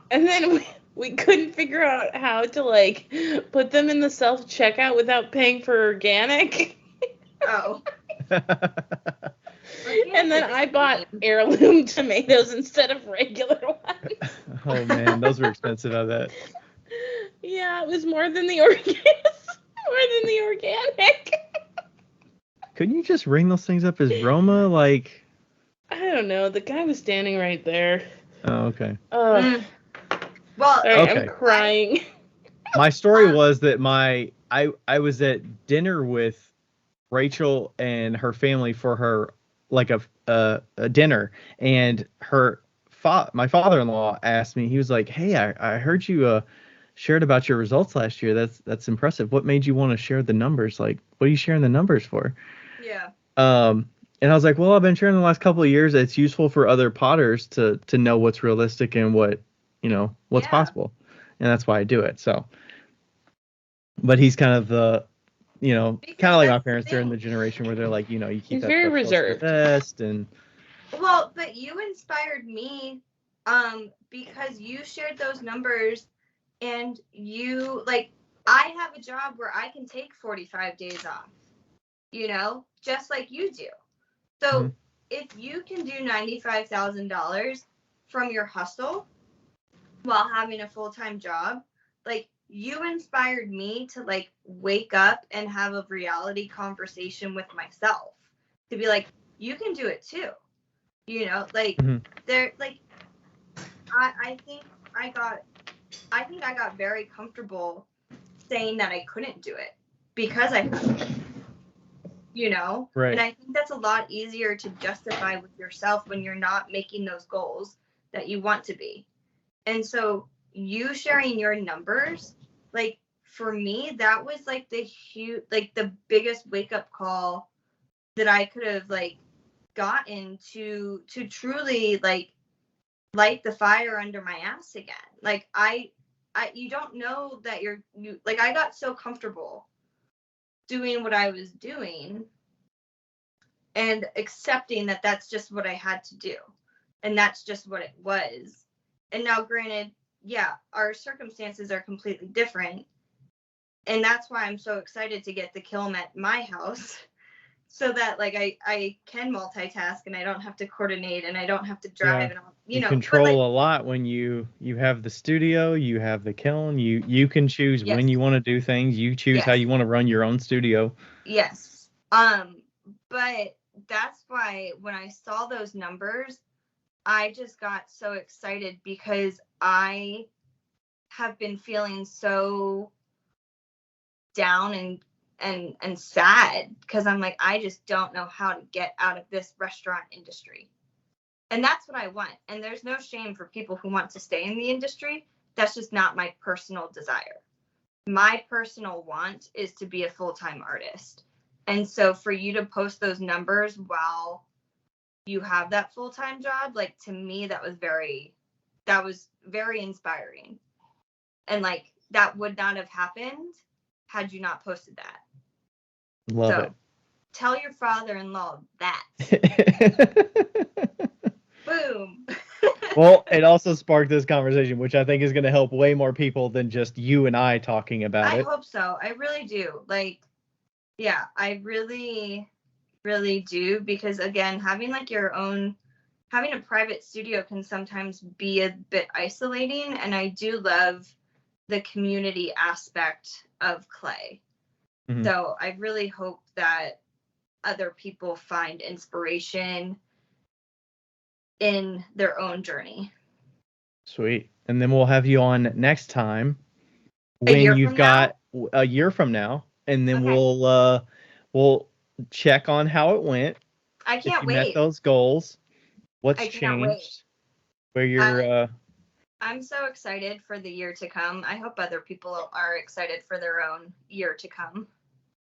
then we couldn't figure out how to put them in the self-checkout without paying for organic. Oh. And then I bought heirloom tomatoes instead of regular ones. Oh man, those were expensive, I bet. Yeah, it was more than the organic. Couldn't you just ring those things up as Roma? I don't know. The guy was standing right there. Oh, okay. Well, okay. I'm crying. My story was that I was at dinner with Rachel and her family for her a dinner, and my father-in-law asked me. He was like, "Hey, I heard you shared about your results last year. That's impressive. What made you want to share the numbers? What are you sharing the numbers for?" Yeah. And I was like, "Well, I've been sharing the last couple of years. It's useful for other potters to know what's realistic and what's possible, and that's why I do it." So, but he's kind of the, kind of like my parents. They're in the generation where they're like, you keep he's that very reserved. Best and. Well, but you inspired me because you shared those numbers and you, like, I have a job where I can take 45 days off, just like you do. So if you can do $95,000 from your hustle while having a full-time job, like, you inspired me to, like, wake up and have a reality conversation with myself to be like, you can do it too. They're like, I think I got very comfortable saying that I couldn't do it because I Right. And I think that's a lot easier to justify with yourself when you're not making those goals that you want to be. And so you sharing your numbers, like, for me, that was like the biggest wake up call that I could have, like, gotten to truly, like, light the fire under my ass again. Like, you don't know that like, I got so comfortable doing what I was doing and accepting that that's just what I had to do. And that's just what it was. And now, granted, yeah, our circumstances are completely different. And that's why I'm so excited to get the kiln at my house so that, like, I can multitask and I don't have to coordinate and I don't have to drive. Yeah. And all, you control a lot when you have the studio, you have the kiln, you can choose when you want to do things, you choose how you want to run your own studio. Yes. But that's why when I saw those numbers, I just got so excited because I have been feeling so down and sad because I'm like, I just don't know how to get out of this restaurant industry. And that's what I want. And there's no shame for people who want to stay in the industry. That's just not my personal desire. My personal want is to be a full-time artist. And so for you to post those numbers while you have that full-time job, like, to me, that was very inspiring. And, like, that would not have happened had you not posted that. Love it. Tell your father-in-law that. Boom. Well, it also sparked this conversation, which I think is going to help way more people than just you and I talking about it. I hope so. I really do. Like, yeah, I really, really do. Because, again, having, like, having a private studio can sometimes be a bit isolating. And I do love the community aspect of clay. Mm-hmm. So I really hope that other people find inspiration in their own journey. Sweet. And then we'll have you on next time when you've got a year from now, and then we'll check on how it went. I can't if you wait. Met those goals. What's changed? Where you're I'm so excited for the year to come. I hope other people are excited for their own year to come.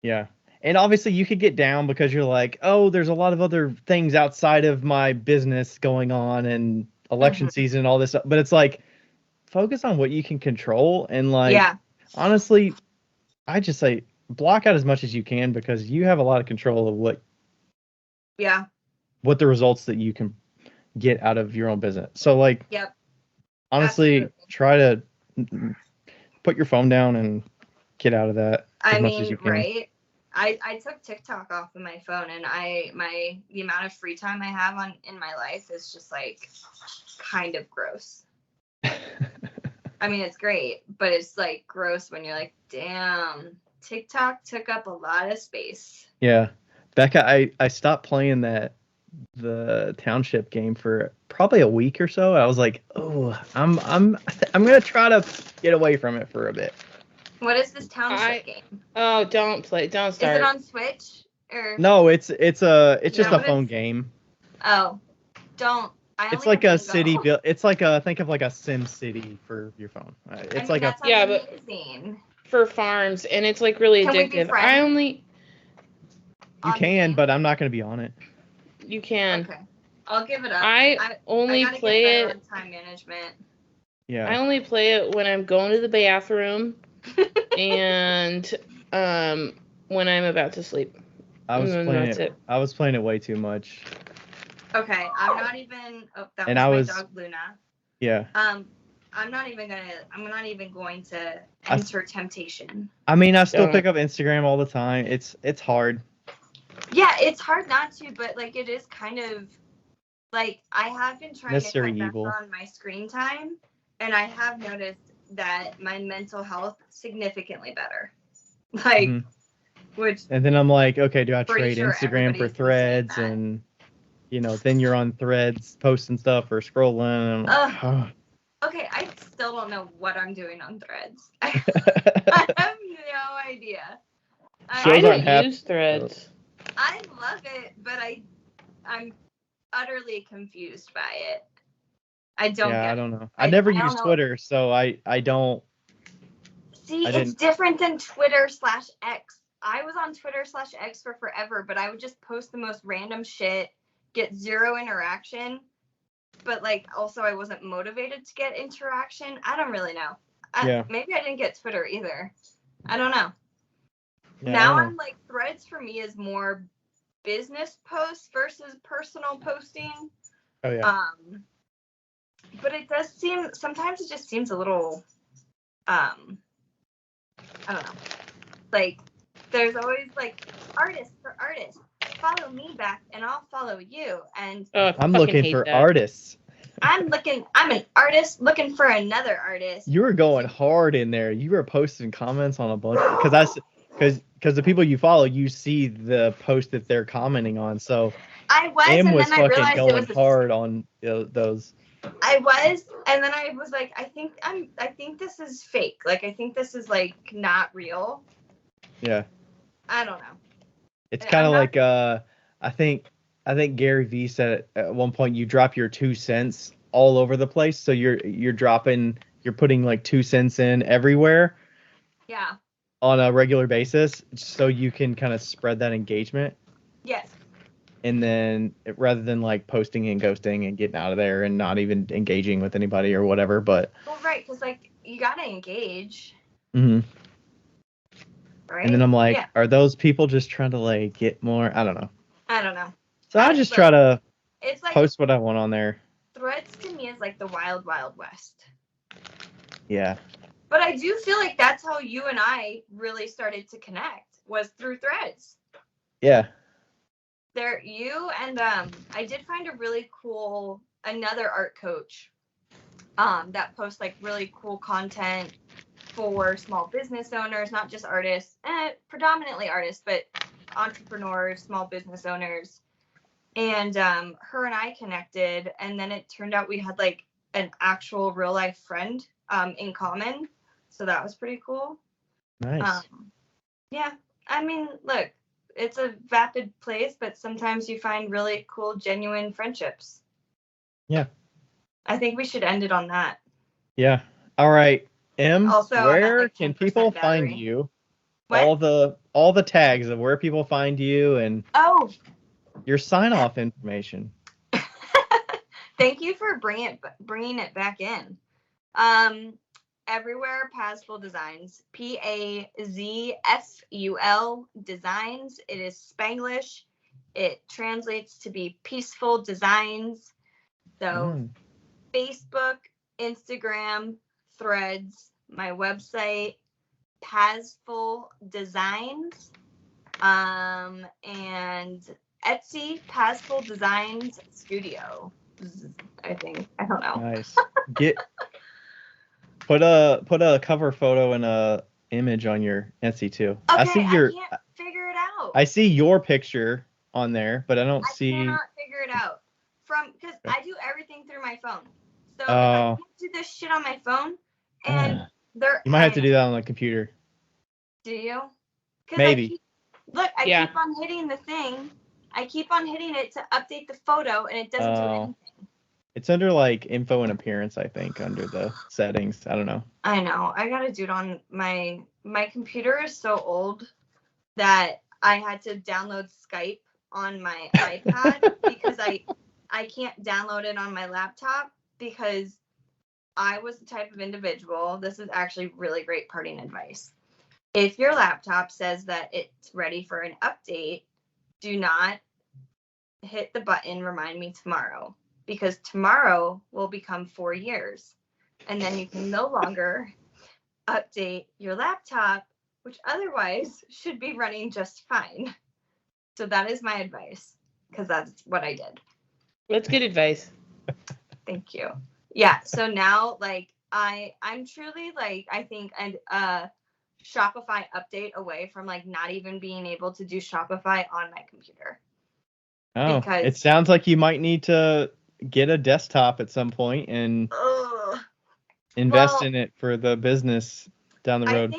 Yeah. And obviously you could get down because you're like, oh, there's a lot of other things outside of my business going on and election season and all this stuff. But it's like, focus on what you can control. And, like, honestly, I just say block out as much as you can because you have a lot of control of what the results that you can get out of your own business. So, like, honestly, try to put your phone down and get out of that as much as you can. Right. I took TikTok off of my phone, and the amount of free time I have in my life is just, like, kind of gross. I mean, it's great, but it's, like, gross when you're like, damn, TikTok took up a lot of space. Yeah. Becca, I stopped playing the township game for probably a week or so. I was like, oh, I'm gonna try to get away from it for a bit. What is this township game? Oh, don't start. Is it on Switch or? No, it's just a phone game. Oh, don't. It's like a city build. It's like think of like a Sim City for your phone. It's like but for farms, and it's, like, really addictive. You can, but I'm not going to be on it. You can. Okay. I'll give it up. I only play it on time management. Yeah. I only play it when I'm going to the bathroom and when I'm about to sleep. I was playing it way too much. Okay, I'm not even. Oh, that and was my dog Luna. Yeah. I'm not even going to enter temptation. I mean, I still pick up Instagram all the time. It's hard. Yeah, it's hard not to, but like it is kind of like I have been trying to cut back on my screen time, and I have noticed that my mental health significantly better. Like, which. And then I'm like, okay, do I trade Instagram for Threads? And then you're on Threads posting stuff or scrolling. And Okay, I still don't know what I'm doing on Threads. I have no idea. I don't use Threads. I love it, but I'm utterly confused by it. I don't get it. I don't know. I never use Twitter, so I don't. See, it's different than Twitter/X. I was on Twitter/X for forever, but I would just post the most random shit, get zero interaction. But like, also, I wasn't motivated to get interaction. I don't really know. Maybe I didn't get Twitter either. I don't know. Now I'm like, Threads for me is more business posts versus personal posting. Oh yeah. But it does seem sometimes it just seems a little I don't know. Like there's always like artists for artists. Follow me back and I'll follow you. And I'm looking for artists. I'm an artist looking for another artist. You were going hard in there. You were posting comments on a bunch because the people you follow, you see the post that they're commenting on. So I was, and was then I realized going it was hard on those. I was, and then I was like, I think this is fake. Like I think this is like not real. Yeah. I don't know. It's kind of like I think Gary Vee said at one point you drop your 2 cents all over the place. So you're putting like 2 cents in everywhere. Yeah. On a regular basis, so you can kind of spread that engagement. Yes. And then rather than like posting and ghosting and getting out of there and not even engaging with anybody or whatever, but. Well, right, because like you gotta engage. Mm-hmm. Right. And then I'm like, are those people just trying to like get more? I don't know. So I just try to post what I want on there. Threads to me is like the wild, wild west. Yeah. But I do feel like that's how you and I really started to connect was through Threads. Yeah. You and I did find a really cool another art coach that posts like really cool content for small business owners, not just artists, predominantly artists, but entrepreneurs, small business owners. And her and I connected, and then it turned out we had like an actual real life friend in common. So that was pretty cool. Nice. Yeah. I mean, look, it's a vapid place, but sometimes you find really cool, genuine friendships. Yeah. I think we should end it on that. Yeah. All right. Also, where can people find you? What? All the tags of where people find you and your sign-off information. Thank you for bringing it back in. Everywhere Pazful Designs, Pazful Designs. It is Spanglish. It translates to be peaceful designs. So Facebook, Instagram, Threads, my website, Pazful Designs, and Etsy, Pazful Designs Studio. I think. I don't know. Nice. Put a cover photo and a image on your Etsy too. Okay, I can't figure it out. I see your picture on there, but I cannot figure it out because I do everything through my phone. So if I can't do this shit on my phone, and you might have to do that on the computer. Do you? Maybe. I keep on hitting the thing. I keep on hitting it to update the photo, and it doesn't do anything. It's under like info and appearance, I think, under the settings. I don't know. I know. I gotta do it on my computer is so old that I had to download Skype on my iPad because I can't download it on my laptop because I was the type of individual. This is actually really great parting advice. If your laptop says that it's ready for an update, do not hit the button remind me tomorrow. because tomorrow will become 4 years. And then you can no longer update your laptop, which otherwise should be running just fine. So that is my advice, because that's what I did. That's good advice. Thank you. Yeah, so now, like, I'm truly, like, I think a Shopify update away from, like, not even being able to do Shopify on my computer. Oh, because it sounds like you might need to get a desktop at some point and invest in it for the business down the road. I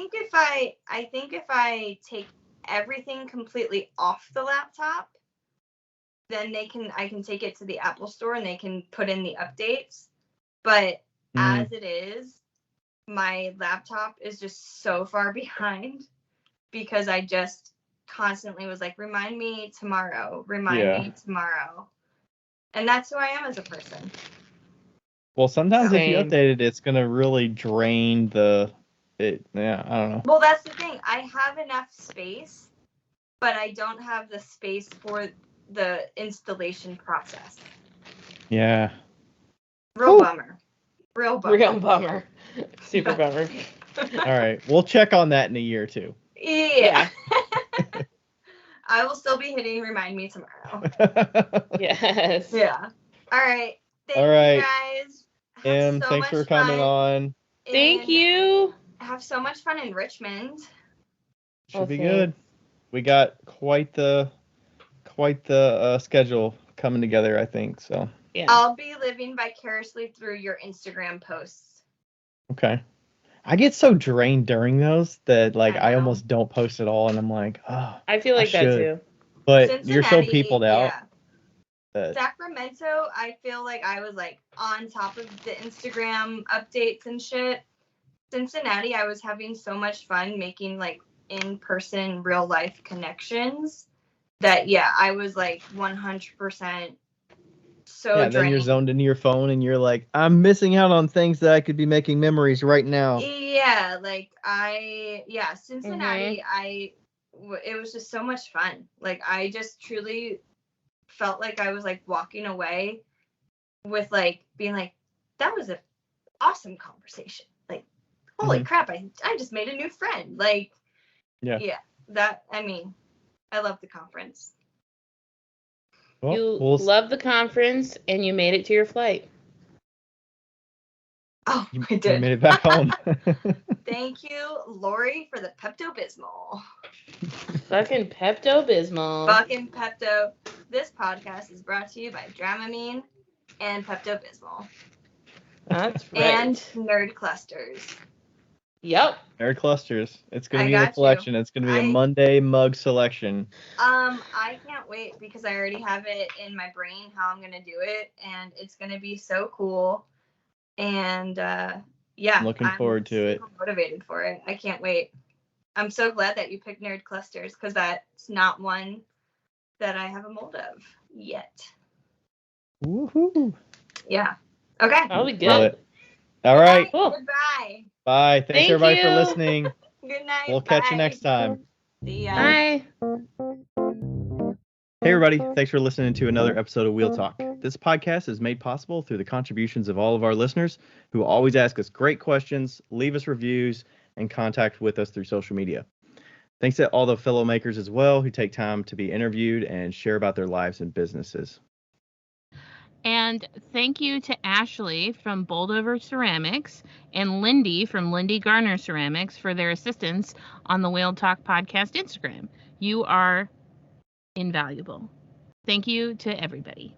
think if I take everything completely off the laptop, then I can take it to the Apple Store and they can put in the updates. But as it is, my laptop is just so far behind because I just constantly was like, remind me tomorrow. And that's who I am as a person. Well, sometimes if you update it, it's going to really drain I don't know. Well, that's the thing. I have enough space, but I don't have the space for the installation process. Yeah. Real bummer. Super bummer. All right. We'll check on that in a year or two. Yeah. I will still be hitting remind me tomorrow. Yes. Yeah. All right. Thank you guys. Thanks for coming on. Thank you. Have so much fun in Richmond. Should be good. We got quite the schedule coming together, I think. So yeah. I'll be living vicariously through your Instagram posts. Okay. I get so drained during those that like I almost don't post at all, and I'm like, oh. I feel like that too. But Cincinnati, you're so peopled out. Sacramento, I feel like I was like on top of the Instagram updates and shit. Cincinnati, I was having so much fun making like in-person real life connections that I was like 100% so drained. Then you're zoned into your phone and you're like, I'm missing out on things that I could be making memories right now. Yeah, like Cincinnati, it was just so much fun. Like I just truly felt like I was like walking away with like being like, that was an awesome conversation. Like, holy crap, I just made a new friend. Like, I love the conference. Well, you love the conference and you made it to your flight. Oh, I did. You made it back home. Thank you, Lori, for the Pepto-Bismol. Fucking Pepto-Bismol. Fucking Pepto. This podcast is brought to you by Dramamine and Pepto-Bismol. That's right. And Nerd Clusters. Yep. Nerd Clusters. It's going to be in the collection. It's going to be a Monday mug selection. I can't wait because I already have it in my brain how I'm going to do it. And it's going to be so cool. And I'm looking forward to it. Motivated for it. I can't wait. I'm so glad that you picked Nerd Clusters because that's not one that I have a mold of yet. Woohoo! Yeah. Okay. That'll be good. All right. Cool. Goodbye. Bye. Thanks everybody for listening. Good night. We'll catch you next time. See ya. Bye. Hey everybody, thanks for listening to another episode of Wheel Talk. This podcast is made possible through the contributions of all of our listeners who always ask us great questions, leave us reviews, and contact with us through social media. Thanks to all the fellow makers as well who take time to be interviewed and share about their lives and businesses. And thank you to Ashley from Boldover Ceramics and Lindy from Lindy Garner Ceramics for their assistance on the Wheel Talk podcast Instagram. You are invaluable. Thank you to everybody.